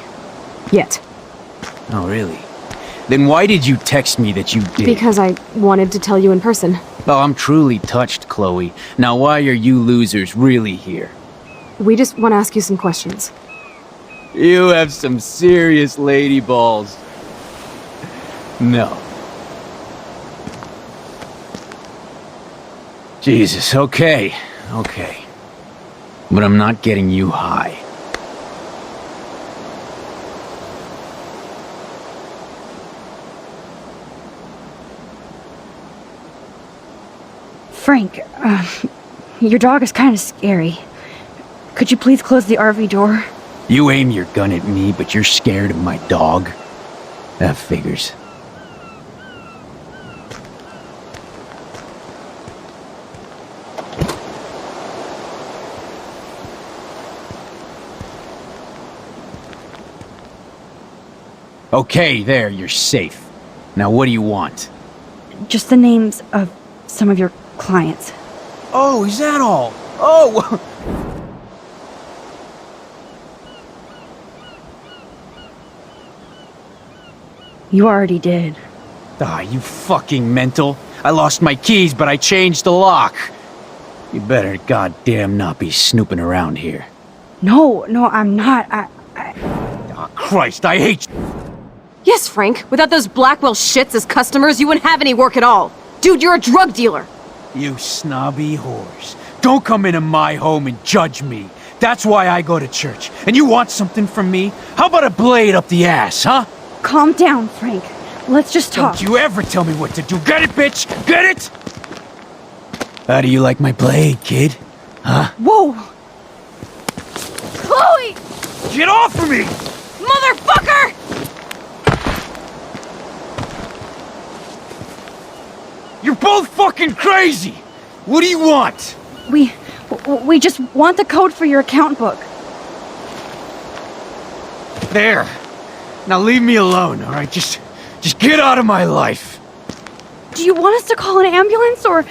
Yet. Oh, really? Then why did you text me that you did? Because I wanted to tell you in person. Oh, I'm truly touched, Chloe. Now why are you losers really here? We just want to ask you some questions. You have some serious lady balls. No. Jesus, okay. But I'm not getting you high. Frank, your dog is kind of scary. Could you please close the RV door? You aim your gun at me, but you're scared of my dog? That figures. Okay, there, you're safe. Now what do you want? Just the names of some of your clients. Oh, is that all? Oh! You already did. Ah, you fucking mental. I lost my keys, but I changed the lock. You better goddamn not be snooping around here. No, I'm not. Oh, Christ, I hate you. Yes, Frank. Without those Blackwell shits as customers, you wouldn't have any work at all. Dude, you're a drug dealer. You snobby whores. Don't come into my home and judge me. That's why I go to church. And you want something from me? How about a blade up the ass, huh? Calm down, Frank. Let's just talk. Don't you ever tell me what to do. Get it, bitch? Get it? How do you like my blade, kid? Huh? Whoa! Chloe! Get off of me! Motherfucker! You're both fucking crazy! What do you want? We just want the code for your account book. There. Now leave me alone, alright? Just get out of my life. Do you want us to call an ambulance, or...?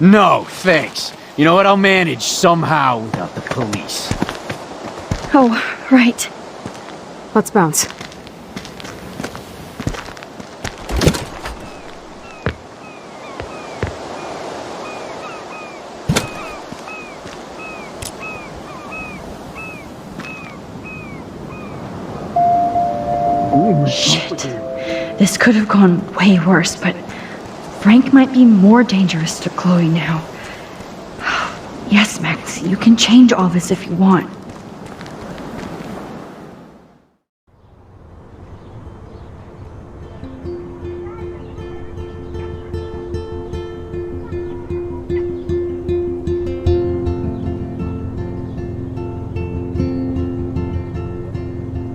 No, thanks. You know what? I'll manage somehow without the police. Oh, right. Let's bounce. Shit. This could have gone way worse, but Frank might be more dangerous to Chloe now. Yes, Max, you can change all this if you want.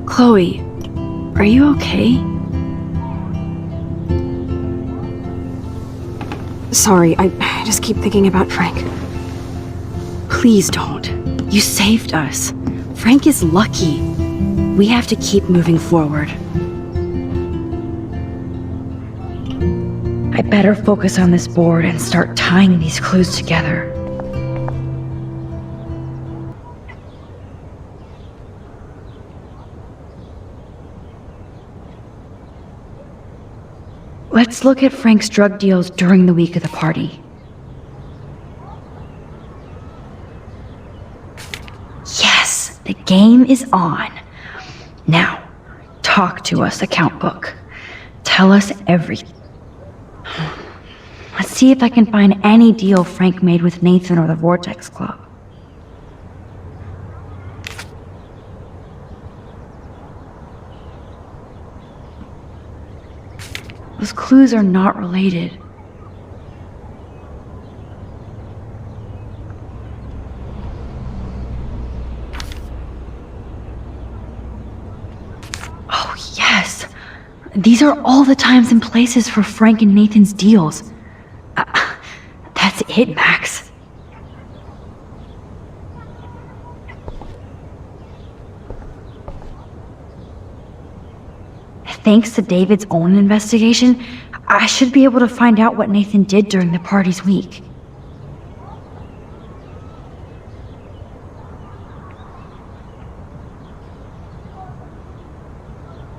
Chloe, are you okay? Sorry, I just keep thinking about Frank. Please don't. You saved us. Frank is lucky. We have to keep moving forward. I better focus on this board and start tying these clues together. Let's look at Frank's drug deals during the week of the party. Yes, the game is on. Now, talk to us, account book. Tell us everything. Let's see if I can find any deal Frank made with Nathan or the Vortex Club. Those clues are not related. Oh, yes. These are all the times and places for Frank and Nathan's deals. That's it, Max. Thanks to David's own investigation, I should be able to find out what Nathan did during the party's week.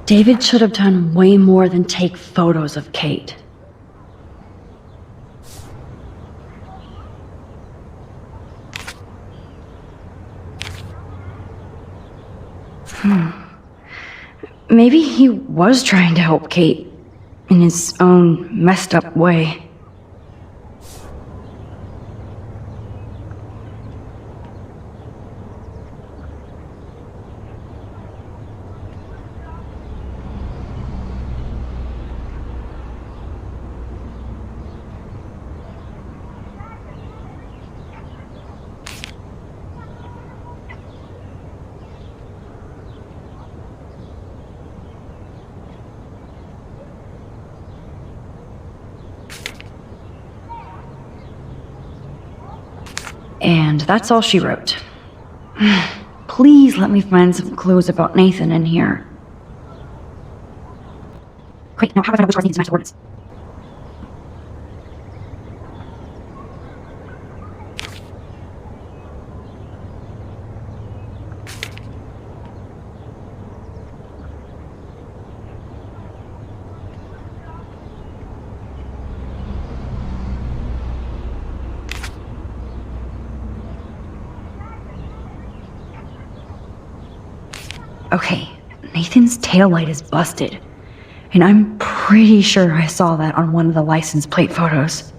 David should have done way more than take photos of Kate. Maybe he was trying to help Kate in his own messed up way. And that's all she wrote. Please let me find some clues about Nathan in here. Great, now how do I know which words need to match the words? Okay, Nathan's taillight is busted. And I'm pretty sure I saw that on one of the license plate photos.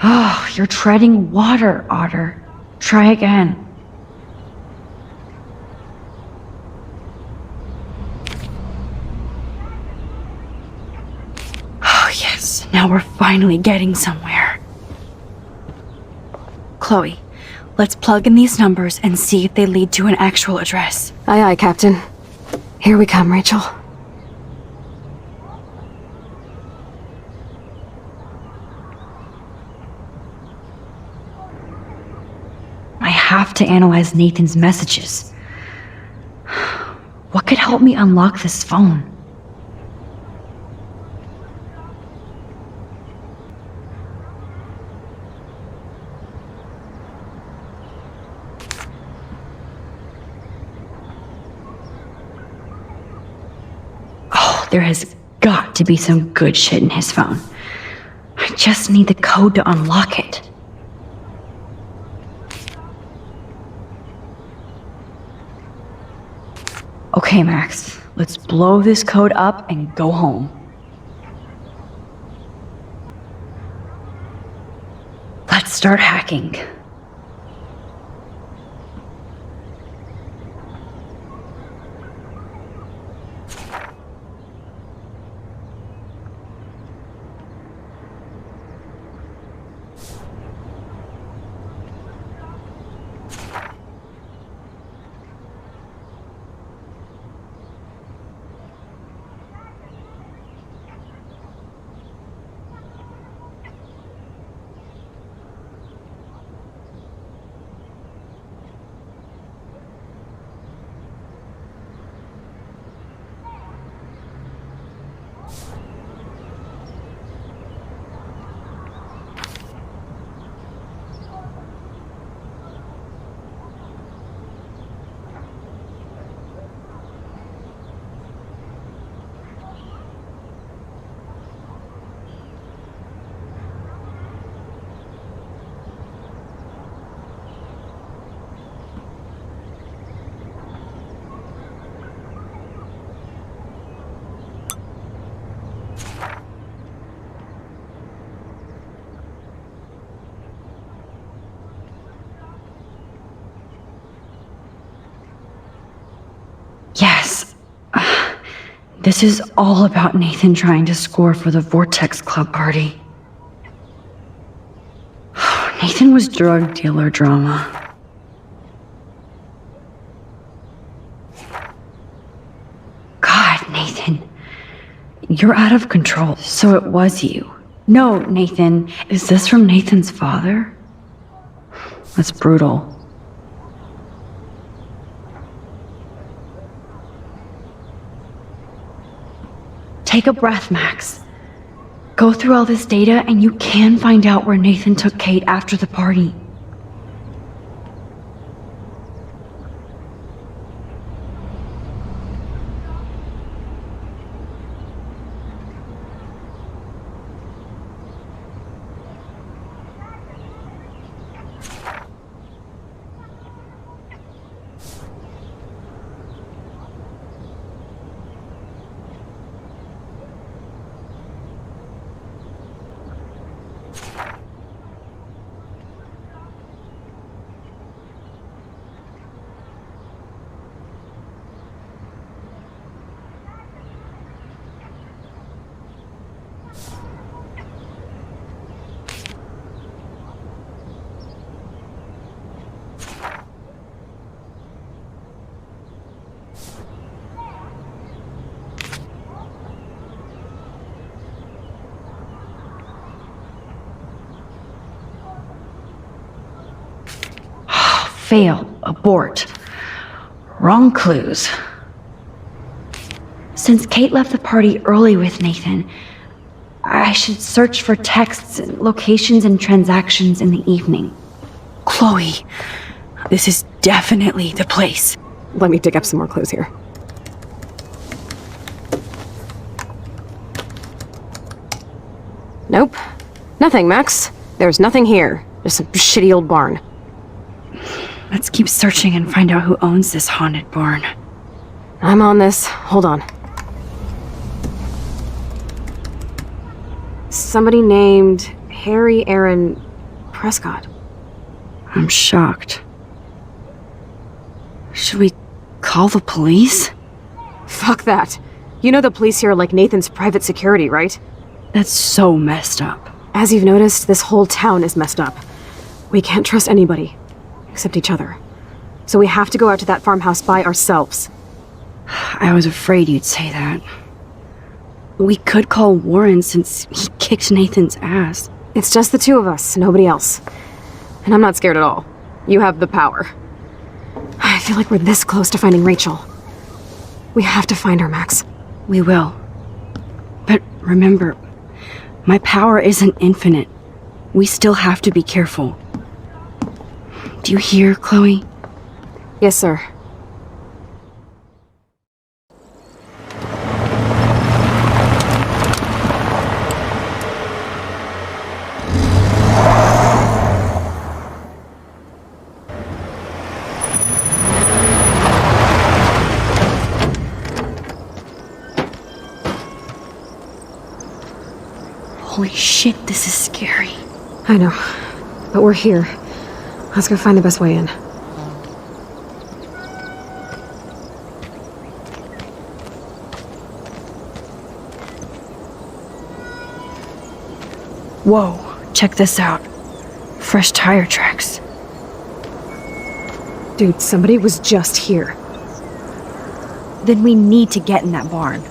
Oh, you're treading water, Otter. Try again. Oh, yes. Now we're finally getting somewhere. Chloe, let's plug in these numbers and see if they lead to an actual address. Aye, aye, Captain. Here we come, Rachel. I have to analyze Nathan's messages. What could help me unlock this phone? Oh, there has got to be some good shit in his phone. I just need the code to unlock it. Okay, Max, let's blow this code up and go home. Let's start hacking. Yes. This is all about Nathan trying to score for the Vortex Club party. Nathan was drug dealer drama. God, Nathan. You're out of control. So it was you. No, Nathan. Is this from Nathan's father? That's brutal. Take a breath, Max. Go through all this data and you can find out where Nathan took Kate after the party. Fail. Abort. Wrong clues. Since Kate left the party early with Nathan, I should search for texts, and locations, and transactions in the evening. Chloe, this is definitely the place. Let me dig up some more clues here. Nope. Nothing, Max. There's nothing here. Just some shitty old barn. Let's keep searching and find out who owns this haunted barn. I'm on this. Hold on. Somebody named Harry Aaron Prescott. I'm shocked. Should we call the police? Fuck that. You know the police here are like Nathan's private security, right? That's so messed up. As you've noticed, this whole town is messed up. We can't trust anybody. Except each other. So we have to go out to that farmhouse by ourselves. I was afraid you'd say that. We could call Warren since he kicked Nathan's ass. It's just the two of us, nobody else. And I'm not scared at all. You have the power. I feel like we're this close to finding Rachel. We have to find her, Max. We will. But remember, my power isn't infinite. We still have to be careful. Do you hear, Chloe? Yes, sir. Holy shit, this is scary. I know, but we're here. Let's go find the best way in. Whoa, check this out. Fresh tire tracks. Dude, somebody was just here. Then we need to get in that barn.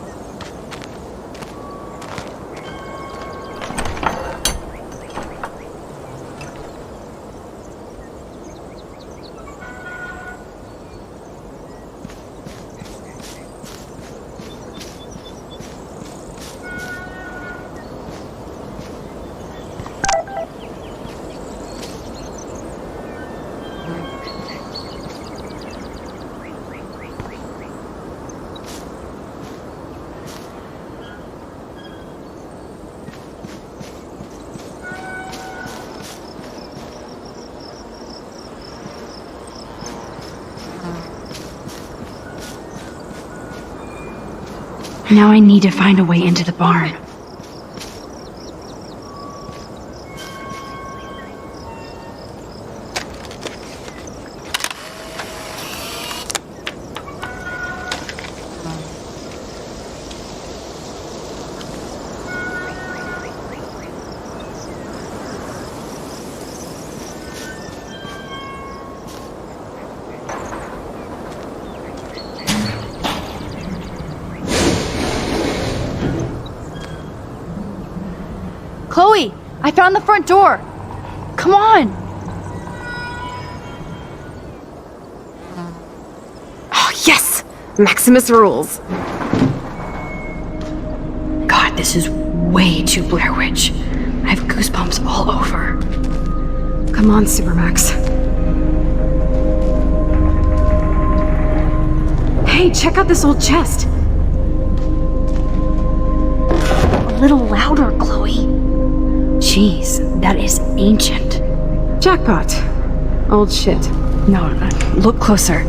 Now I need to find a way into the barn. Chloe, I found the front door. Come on. Oh, yes! Maximus rules. God, this is way too Blair Witch. I have goosebumps all over. Come on, Supermax. Hey, check out this old chest. A little louder, Chloe. Jeez, that is ancient. Jackpot. Old shit. No, look closer.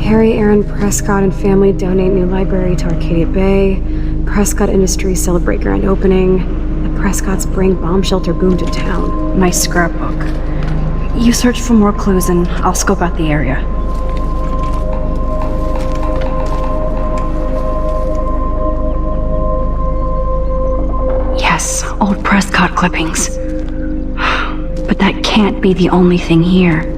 Harry Aaron Prescott and family donate new library to Arcadia Bay. Prescott Industries celebrate grand opening. The Prescotts bring bomb shelter boom to town. My scrapbook. You search for more clues and I'll scope out the area. Yes, old Prescott clippings. But that can't be the only thing here.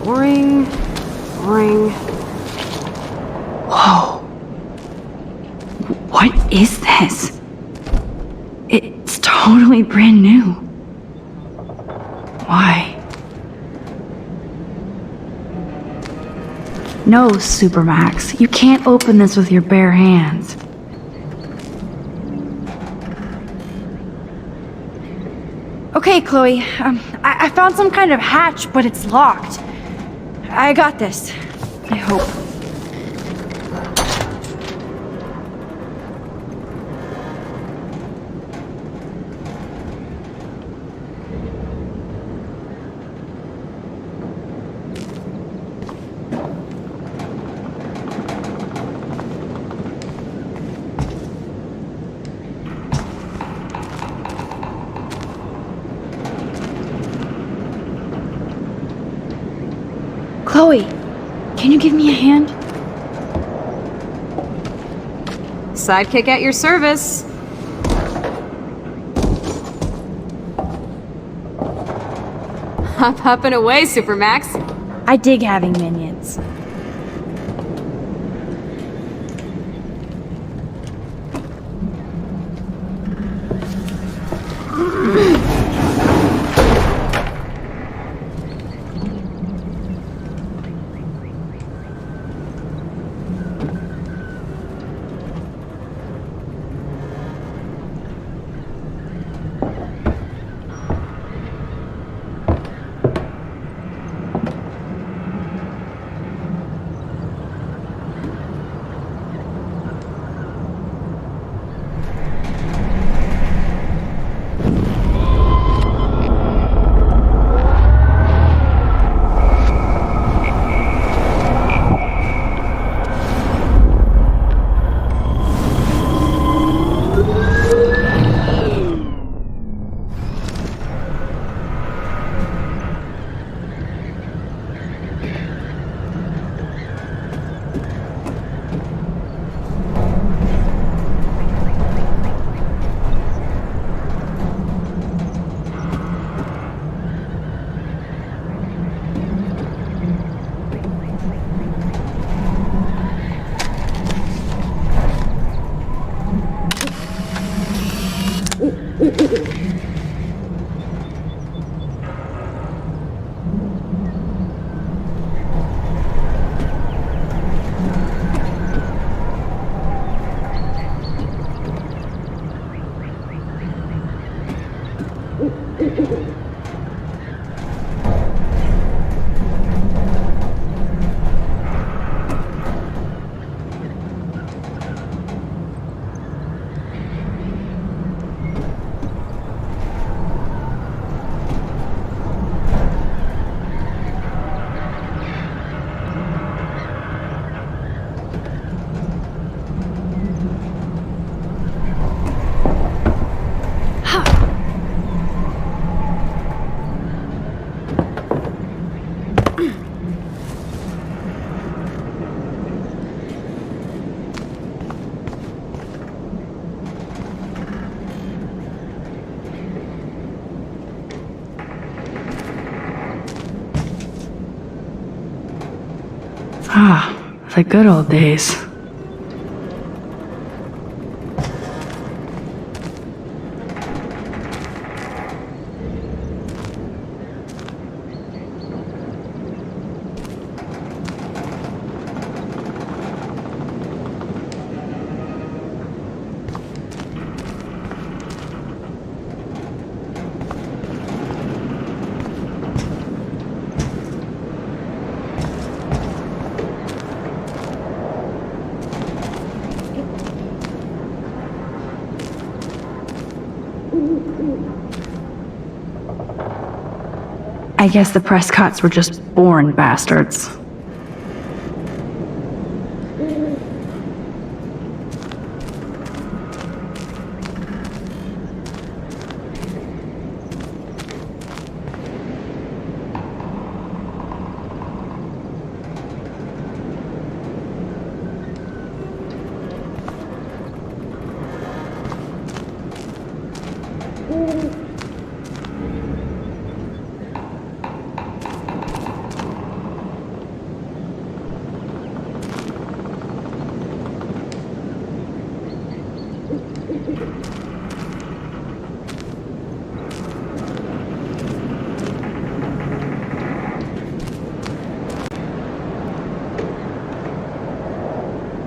Boring. Boring. Whoa. What is this? It's totally brand new. Why? No, Supermax. You can't open this with your bare hands. Okay, Chloe. I found some kind of hatch, but it's locked. I got this. I hope. Chloe, can you give me a hand? Sidekick at your service. Hop, and away, Supermax. I dig having minions. Ah, the good old days. I guess the Prescotts were just born bastards.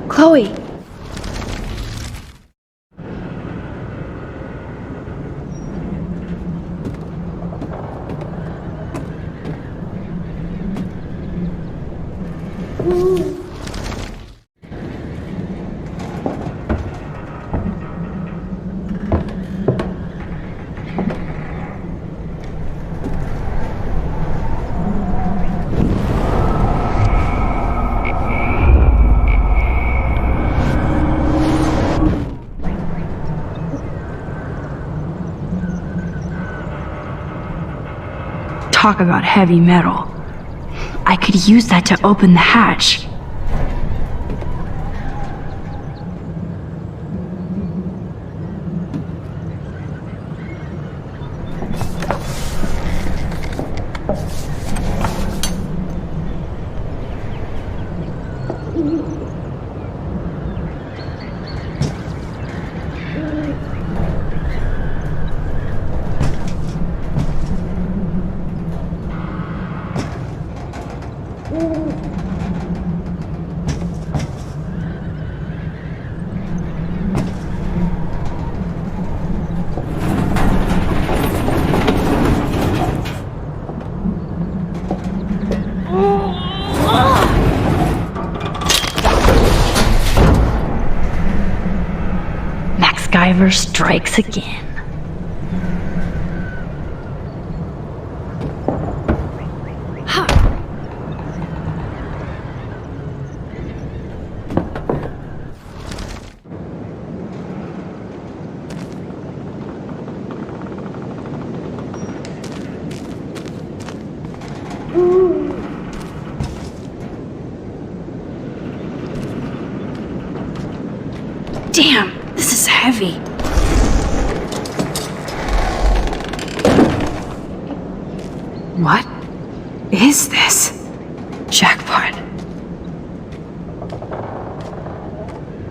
Chloe! Talk about heavy metal. I could use that to open the hatch. MacGyver strikes again. Damn, this is heavy. What is this? Jackpot.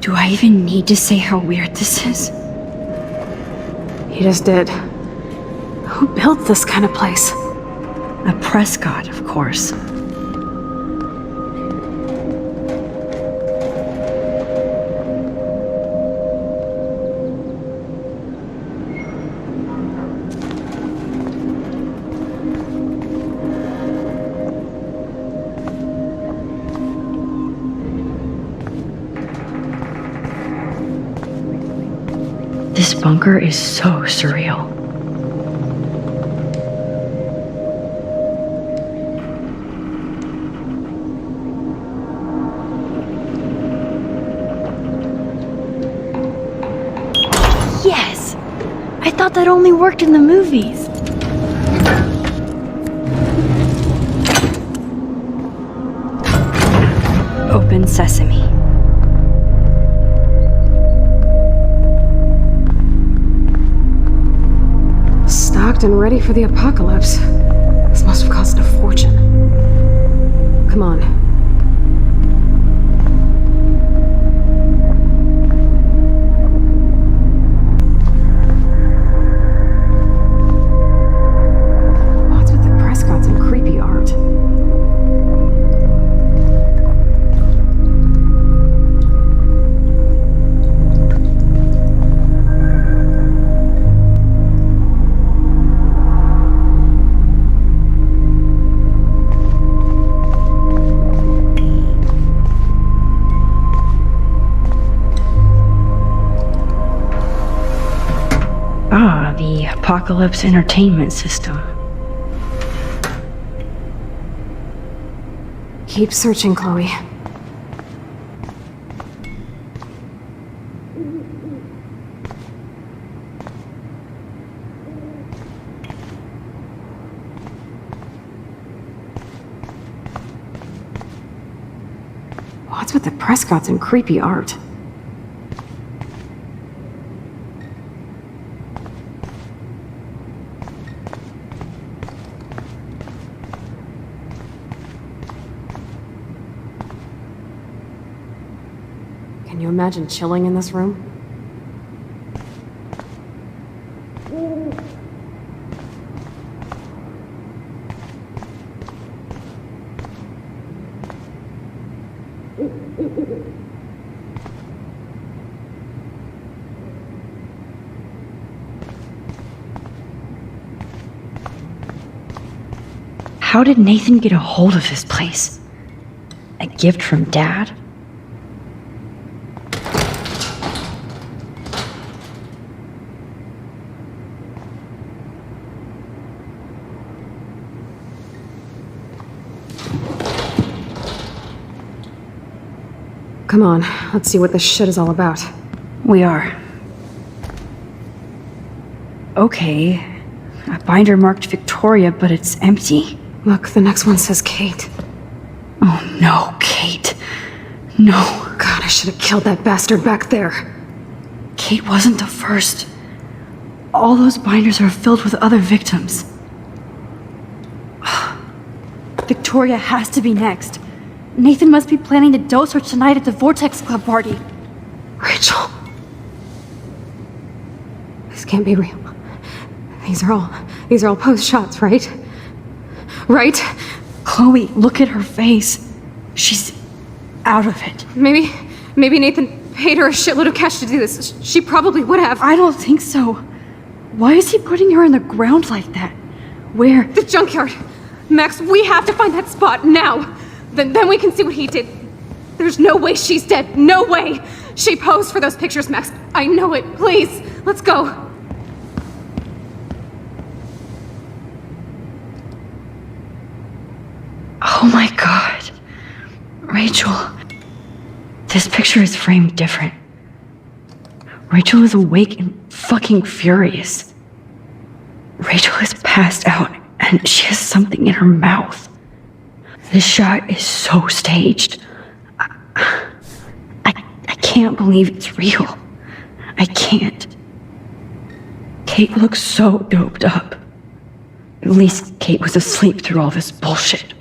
Do I even need to say how weird this is? He just did. Who built this kind of place? A Prescott, of course. This bunker is so surreal. Yes! I thought that only worked in the movies. Open sesame. Stocked and ready for the apocalypse. This must have cost a fortune. Come on. Ah, the Apocalypse Entertainment System. Keep searching, Chloe. What's with the Prescotts and creepy art? Can you imagine chilling in this room? How did Nathan get a hold of this place? A gift from Dad? Come on, let's see what this shit is all about. We are. Okay. A binder marked Victoria, but it's empty. Look, the next one says Kate. Oh no, Kate. No. God, I should have killed that bastard back there. Kate wasn't the first. All those binders are filled with other victims. Victoria has to be next. Nathan must be planning to dose her tonight at the Vortex Club party. Rachel. This can't be real. These are all post shots, right? Right? Chloe, look at her face. She's out of it. Maybe Nathan paid her a shitload of cash to do this. She probably would have. I don't think so. Why is he putting her in the ground like that? Where? The junkyard. Max, we have to find that spot now. Then we can see what he did. There's no way she's dead. No way. She posed for those pictures, Max. I know it. Please, let's go. Oh my god. Rachel. This picture is framed different. Rachel is awake and fucking furious. Rachel is passed out and she has something in her mouth. This shot is so staged. I can't believe it's real. I can't. Kate looks so doped up. At least Kate was asleep through all this bullshit.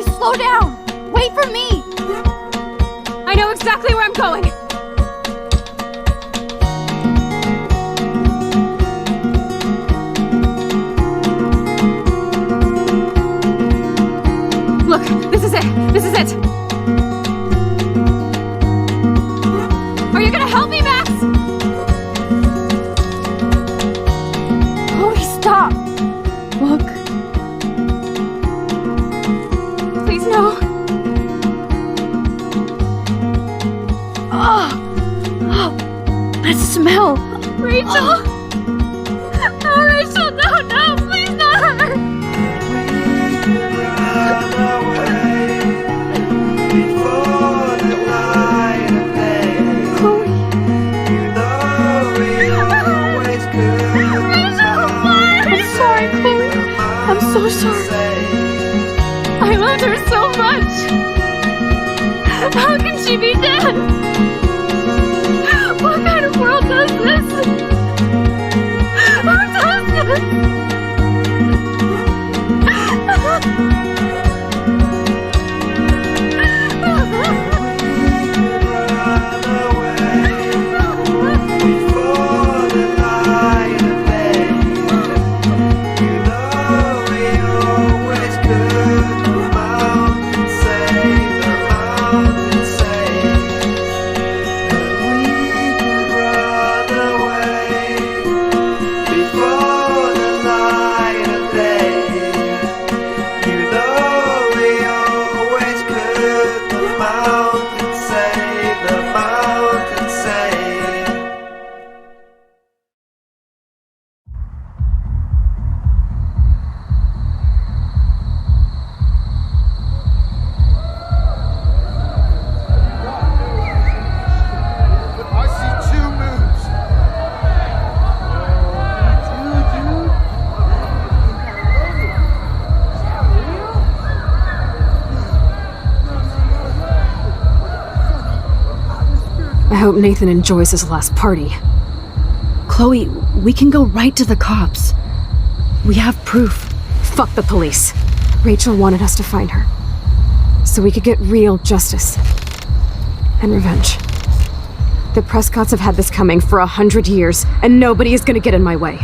Slow down! Wait for me! I know exactly where I'm going! Look, this is it! This is it! Are you gonna help me, Max? Chloe, stop! Look. Please, no. Oh, that smell. Rachel! Oh, Rachel, no, please not her! I'm so sorry. I loved her so much. How can she be dead? What kind of world does this? Who does this? I hope Nathan enjoys his last party. Chloe, we can go right to the cops. We have proof. Fuck the police. Rachel wanted us to find her, so we could get real justice and revenge. The Prescotts have had this coming for 100 years, and nobody is gonna get in my way.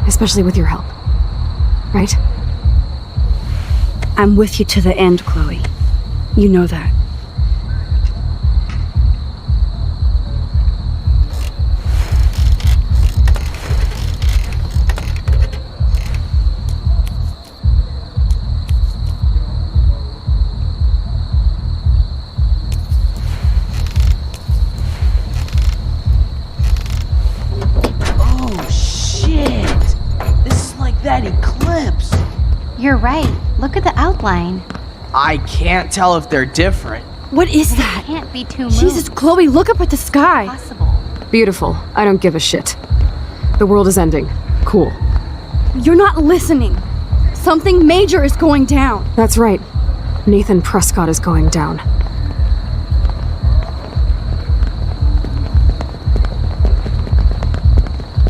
Especially with your help. Right? I'm with you to the end, Chloe. You know that. You're right. Look at the outline. I can't tell if they're different. What is that? Can't be two moons. Jesus, Chloe, look up at the sky. Possible. Beautiful. I don't give a shit. The world is ending. Cool. You're not listening. Something major is going down. That's right. Nathan Prescott is going down.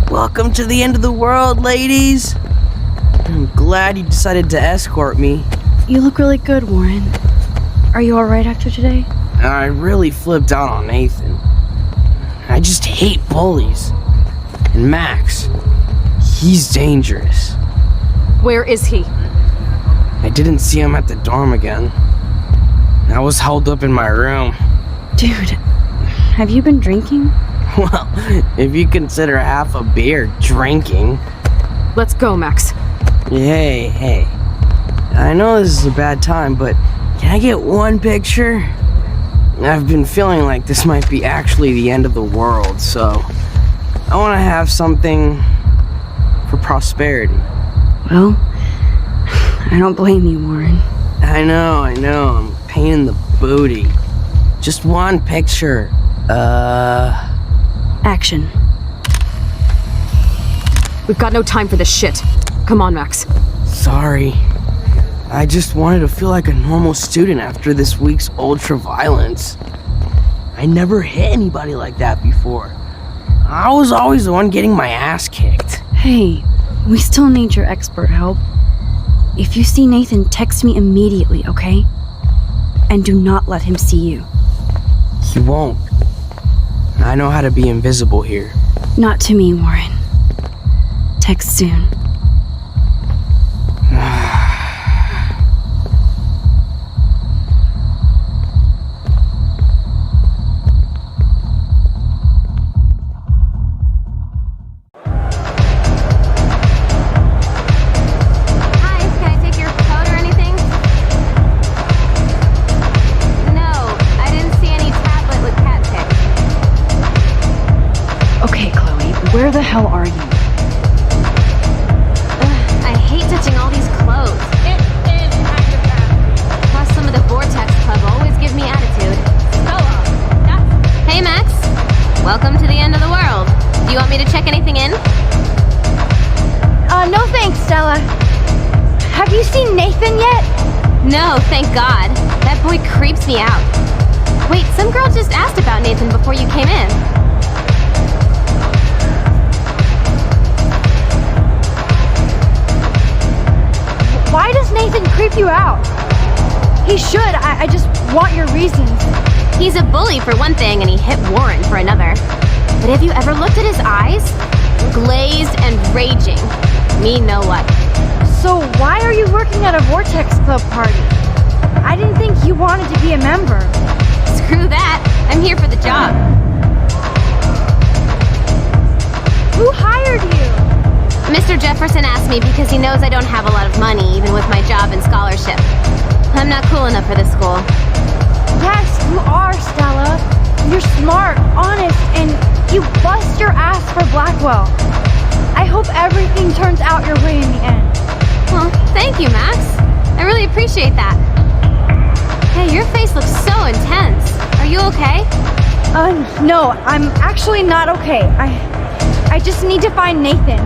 Welcome to the end of the world, ladies. I'm glad you decided to escort me. You look really good, Warren. Are you alright after today? I really flipped out on Nathan. I just hate bullies. And Max, he's dangerous. Where is he? I didn't see him at the dorm again. I was held up in my room. Dude, have you been drinking? Well, if you consider half a beer drinking. Let's go, Max. Hey. I know this is a bad time, but can I get one picture? I've been feeling like this might be actually the end of the world, so I want to have something for prosperity. Well, I don't blame you, Warren. I know, I'm a pain in the booty. Just one picture. Action. We've got no time for this shit. Come on, Max. Sorry. I just wanted to feel like a normal student after this week's ultra-violence. I never hit anybody like that before. I was always the one getting my ass kicked. Hey, we still need your expert help. If you see Nathan, text me immediately, okay? And do not let him see you. He won't. I know how to be invisible here. Not to me, Warren. Text soon. Where the hell are you? I hate touching all these clothes. It is kind of bad. Plus, some of the Vortex Club always give me attitude. Hey, Max. Welcome to the end of the world. Do you want me to check anything in? No thanks, Stella. Have you seen Nathan yet? No, thank God. That boy creeps me out. Wait, some girl just asked about Nathan before you came in. Why does Nathan creep you out? He should. I just want your reasons. He's a bully for one thing, and he hit Warren for another. But have you ever looked at his eyes? Glazed and raging. Me know what. So why are you working at a Vortex Club party? I didn't think you wanted to be a member. Screw that. I'm here for the job. Who hired you? Mr. Jefferson asked me because he knows I don't have a lot of money, even with my job and scholarship. I'm not cool enough for this school. Yes, you are, Stella. You're smart, honest, and you bust your ass for Blackwell. I hope everything turns out your way in the end. Well, thank you, Max. I really appreciate that. Hey, your face looks so intense. Are you okay? No, I'm actually not okay. I just need to find Nathan.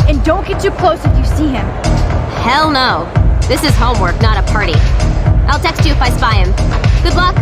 And don't get too close if you see him. Hell no. This is homework, not a party. I'll text you if I spy him. Good luck.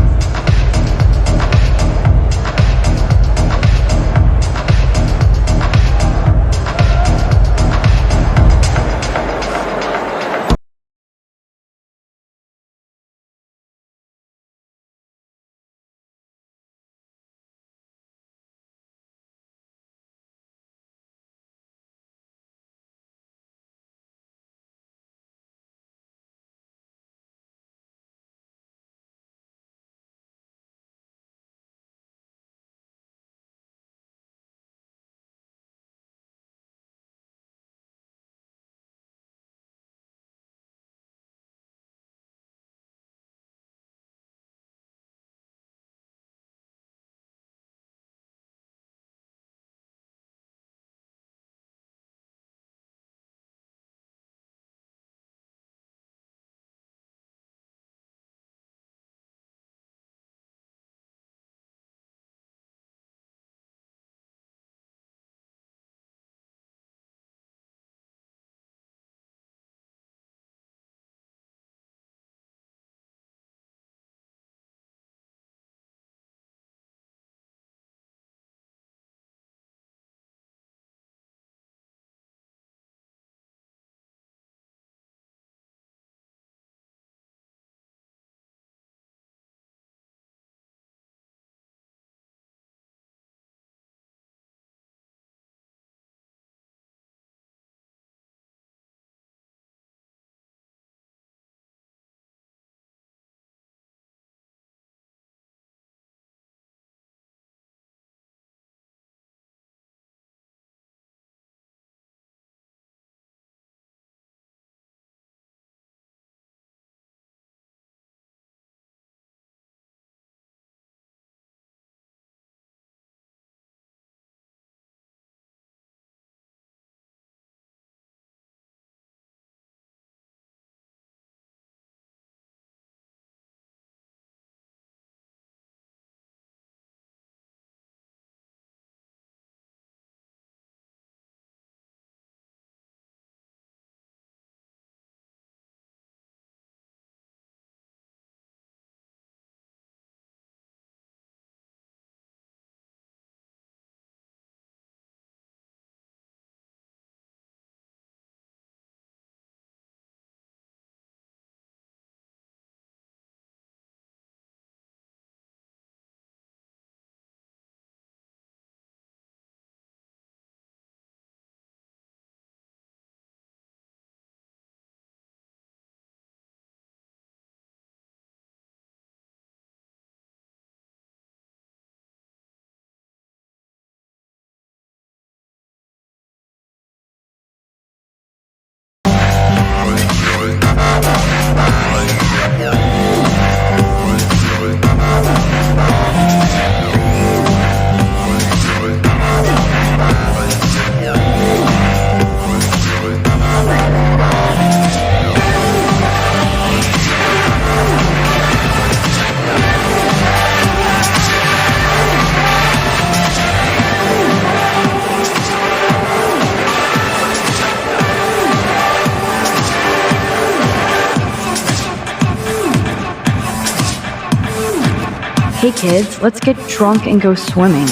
Hey kids, let's get drunk and go swimming.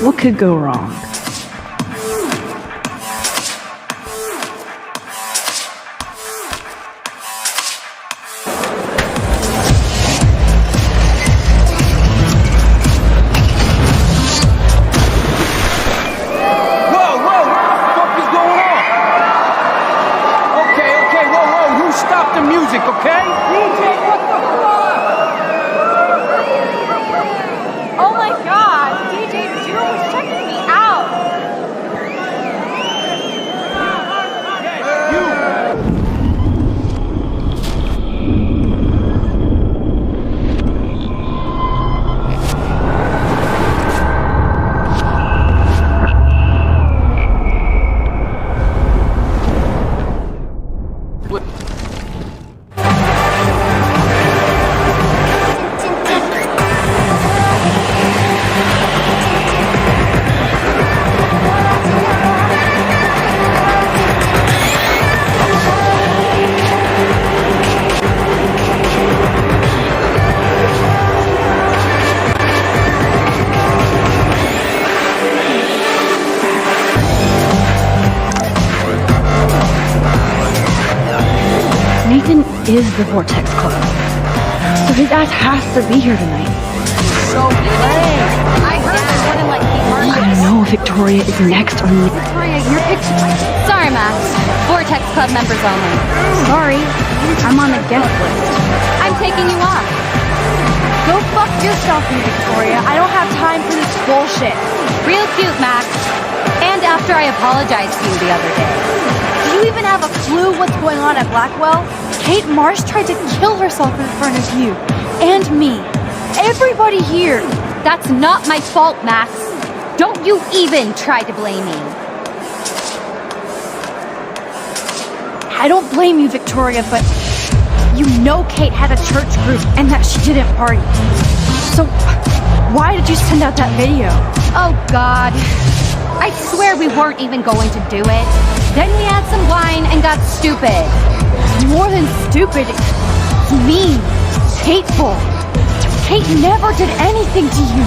What could go wrong? Oh my god, DJ Zero was checking me out. Nathan is the Vortex Club, so his ass has to be here tonight. So lame. I heard there's one in like I know Victoria is next on the... Victoria, your picture. Sorry, Max. Vortex Club members only. Sorry, I'm on the guest list. I'm taking you off. Go fuck yourself, Victoria. I don't have time for this bullshit. Real cute, Max. And after I apologized to you the other day. Do you even have a clue what's going on at Blackwell? Kate Marsh tried to kill herself in front of you. And me. Everybody here. That's not my fault, Max. Don't you even try to blame me. I don't blame you, Victoria, but you know Kate had a church group and that she didn't party. So why did you send out that video? Oh, God. I swear we weren't even going to do it. Then we had some wine and got stupid. More than stupid. It's mean. Hateful. Kate never did anything to you.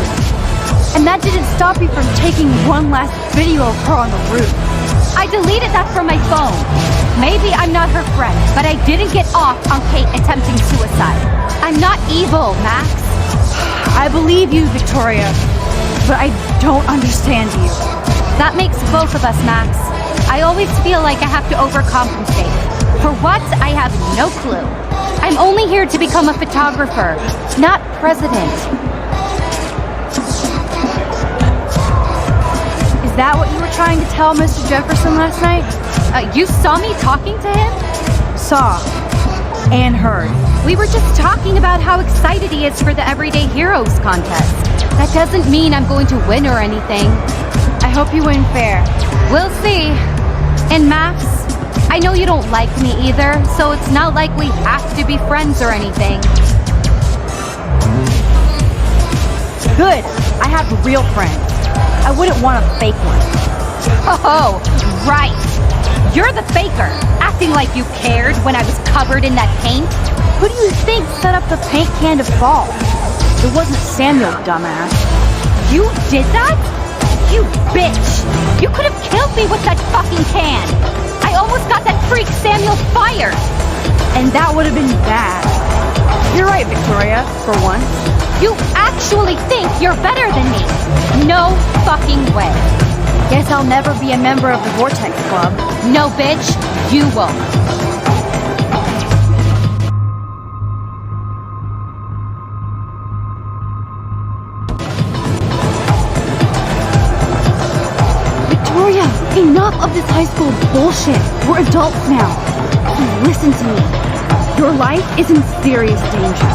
And that didn't stop you from taking one last video of her on the roof. I deleted that from my phone. Maybe I'm not her friend, but I didn't get off on Kate attempting suicide. I'm not evil, Max. I believe you, Victoria, but I don't understand you. That makes both of us, Max. I always feel like I have to overcompensate. For what? I have no clue. I'm only here to become a photographer, not president. Is that what you were trying to tell Mr. Jefferson last night? You saw me talking to him? Saw. And heard. We were just talking about how excited he is for the Everyday Heroes contest. That doesn't mean I'm going to win or anything. I hope you win fair. We'll see. And Max, I know you don't like me either, so it's not like we have to be friends or anything. Good. I have real friends. I wouldn't want a fake one. Oh, right. You're the faker, acting like you cared when I was covered in that paint. Who do you think set up the paint can to fall? It wasn't Samuel, dumbass. You did that? You bitch! You could have killed me with that fucking can! I almost got that freak Samuel fired! And that would have been bad. You're right, Victoria, for once. You actually think you're better than me! No fucking way! Guess I'll never be a member of the Vortex Club. No, bitch, you won't. Victoria, enough of this high school bullshit. We're adults now. Listen to me. Your life is in serious danger.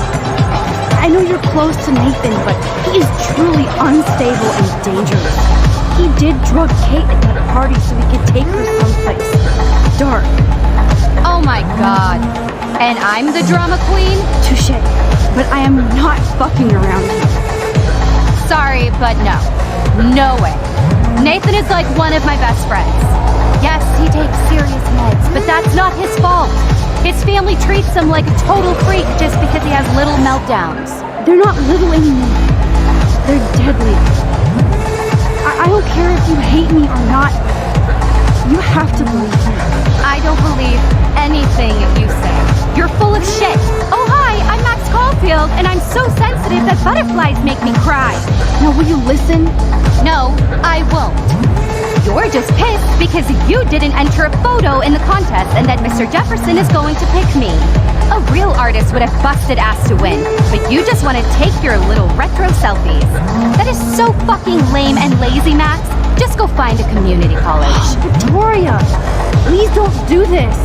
I know you're close to Nathan, but he is truly unstable and dangerous. He did drug Kate at that party so he could take her someplace dark. Oh my god. And I'm the drama queen? Touché. But I am not fucking around here. Sorry, but no. No way. Nathan is like one of my best friends. Yes, he takes serious meds, but that's not his fault. His family treats him like a total freak just because he has little meltdowns. They're not little anymore. They're deadly. I don't care if you hate me or not. You have to believe me. I don't believe anything you say. You're full of shit. Oh, hi, I'm Max Caulfield, and I'm so sensitive that butterflies make me cry. Now, will you listen? No, I won't. You're just pissed because you didn't enter a photo in the contest and that Mr. Jefferson is going to pick me. A real artist would have busted ass to win, but you just want to take your little retro selfies. That is so fucking lame and lazy, Max. Just go find a community college. Victoria, please don't do this.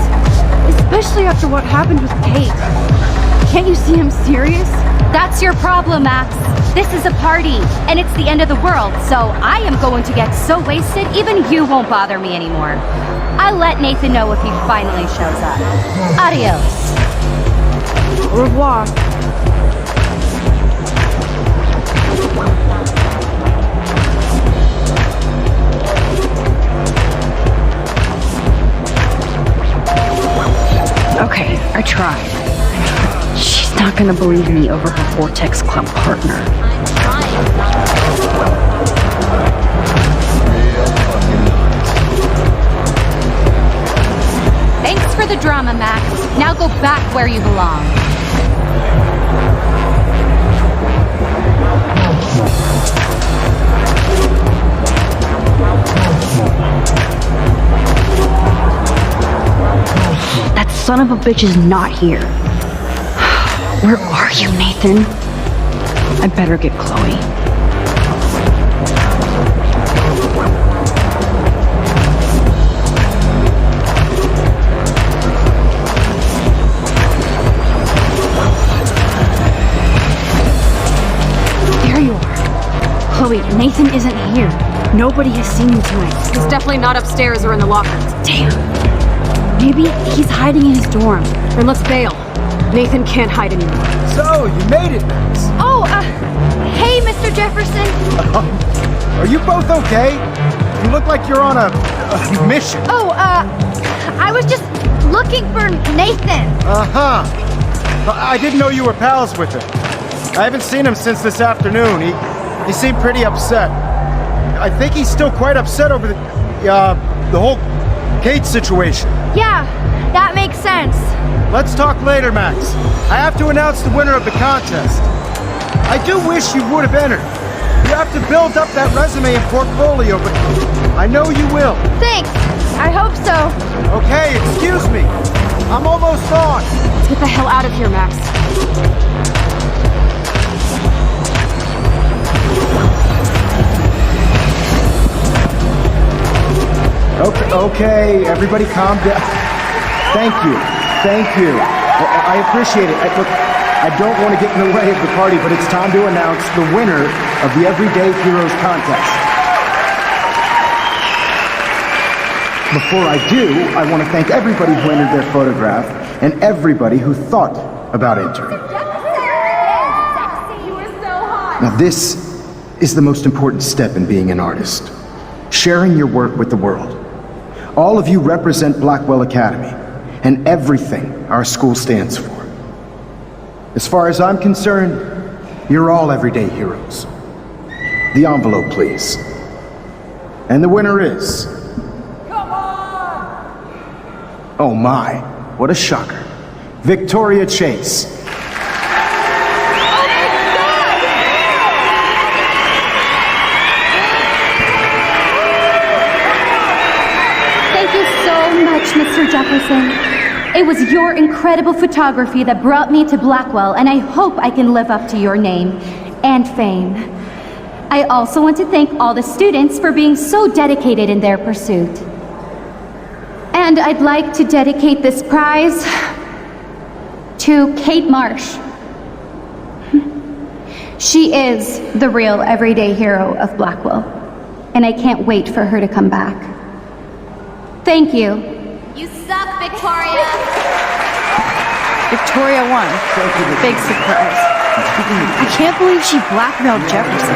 Especially after what happened with Kate. Can't you see I'm serious? That's your problem, Max. This is a party, and it's the end of the world, so I am going to get so wasted even you won't bother me anymore. I'll let Nathan know if he finally shows up. Adios. Au revoir. Okay, I tried. She's not gonna believe me over her Vortex Club partner. Thanks for the drama, Max. Now go back where you belong. That son of a bitch is not here. Where are you, Nathan? I better get Chloe. There you are. Chloe, Nathan isn't here. Nobody has seen you tonight. He's definitely not upstairs or in the lockers. Damn. Maybe he's hiding in his dorm. Then let's bail. Nathan can't hide anymore. So, you made it, Max. Oh, hey, Mr. Jefferson. Are you both okay? You look like you're on a mission. Oh, I was just looking for Nathan. Uh-huh. I didn't know you were pals with him. I haven't seen him since this afternoon. He seemed pretty upset. I think he's still quite upset over the whole Kate situation. Yeah, that makes sense. Let's talk later, Max. I have to announce the winner of the contest. I do wish you would have entered. You have to build up that resume and portfolio, but I know you will. Thanks. I hope so. Okay, excuse me. I'm almost on. Let's get the hell out of here, Max. Okay, everybody calm down. Thank you. I appreciate it. Look, I don't want to get in the way of the party, but it's time to announce the winner of the Everyday Heroes contest. Before I do, I want to thank everybody who entered their photograph and everybody who thought about entering. Now this is the most important step in being an artist. Sharing your work with the world. All of you represent Blackwell Academy and everything our school stands for. As far as I'm concerned, you're all everyday heroes. The envelope, please. And the winner is... Come on! Oh my, what a shocker. Victoria Chase. Mr. Jefferson. It was your incredible photography that brought me to Blackwell, and I hope I can live up to your name and fame. I also want to thank all the students for being so dedicated in their pursuit. And I'd like to dedicate this prize to Kate Marsh. She is the real everyday hero of Blackwell, and I can't wait for her to come back. Thank you. You suck, Victoria! Victoria won. Big surprise. I can't believe she blackmailed Jefferson.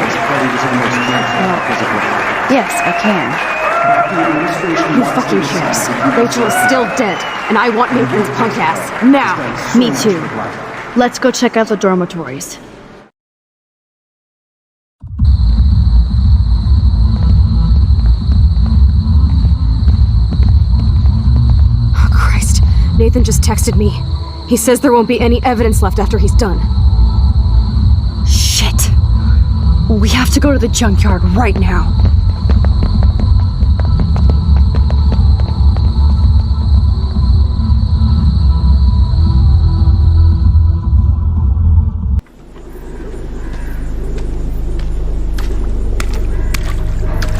Yes, I can. Who fucking cares? Rachel is still dead, and I want Nathan's punk ass. Now! Me too. Let's go check out the dormitories. Nathan just texted me. He says there won't be any evidence left after he's done. Shit. We have to go to the junkyard right now.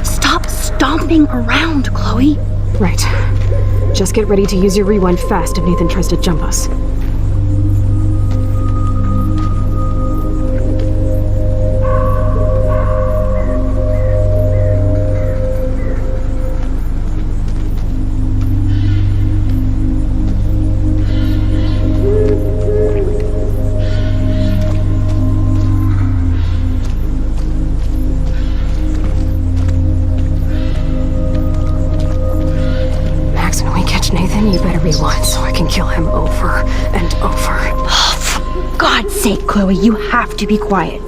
Stop stomping around, Chloe. Right. Just get ready to use your rewind fast if Nathan tries to jump us. Nathan, you better rewind so I can kill him over and over. For God's sake, Chloe, you have to be quiet.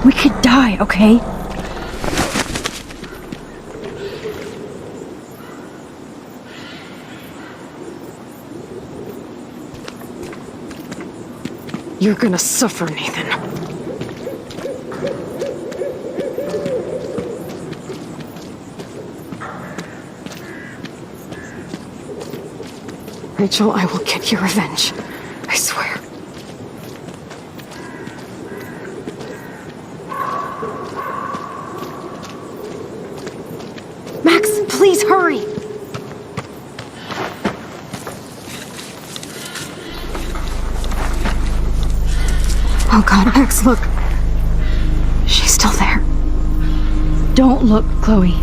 We could die, okay? You're gonna suffer, Nathan. Rachel, I will get your revenge. I swear. Max, please hurry! Oh God, Max, look. She's still there. Don't look, Chloe.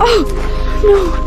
Oh, no.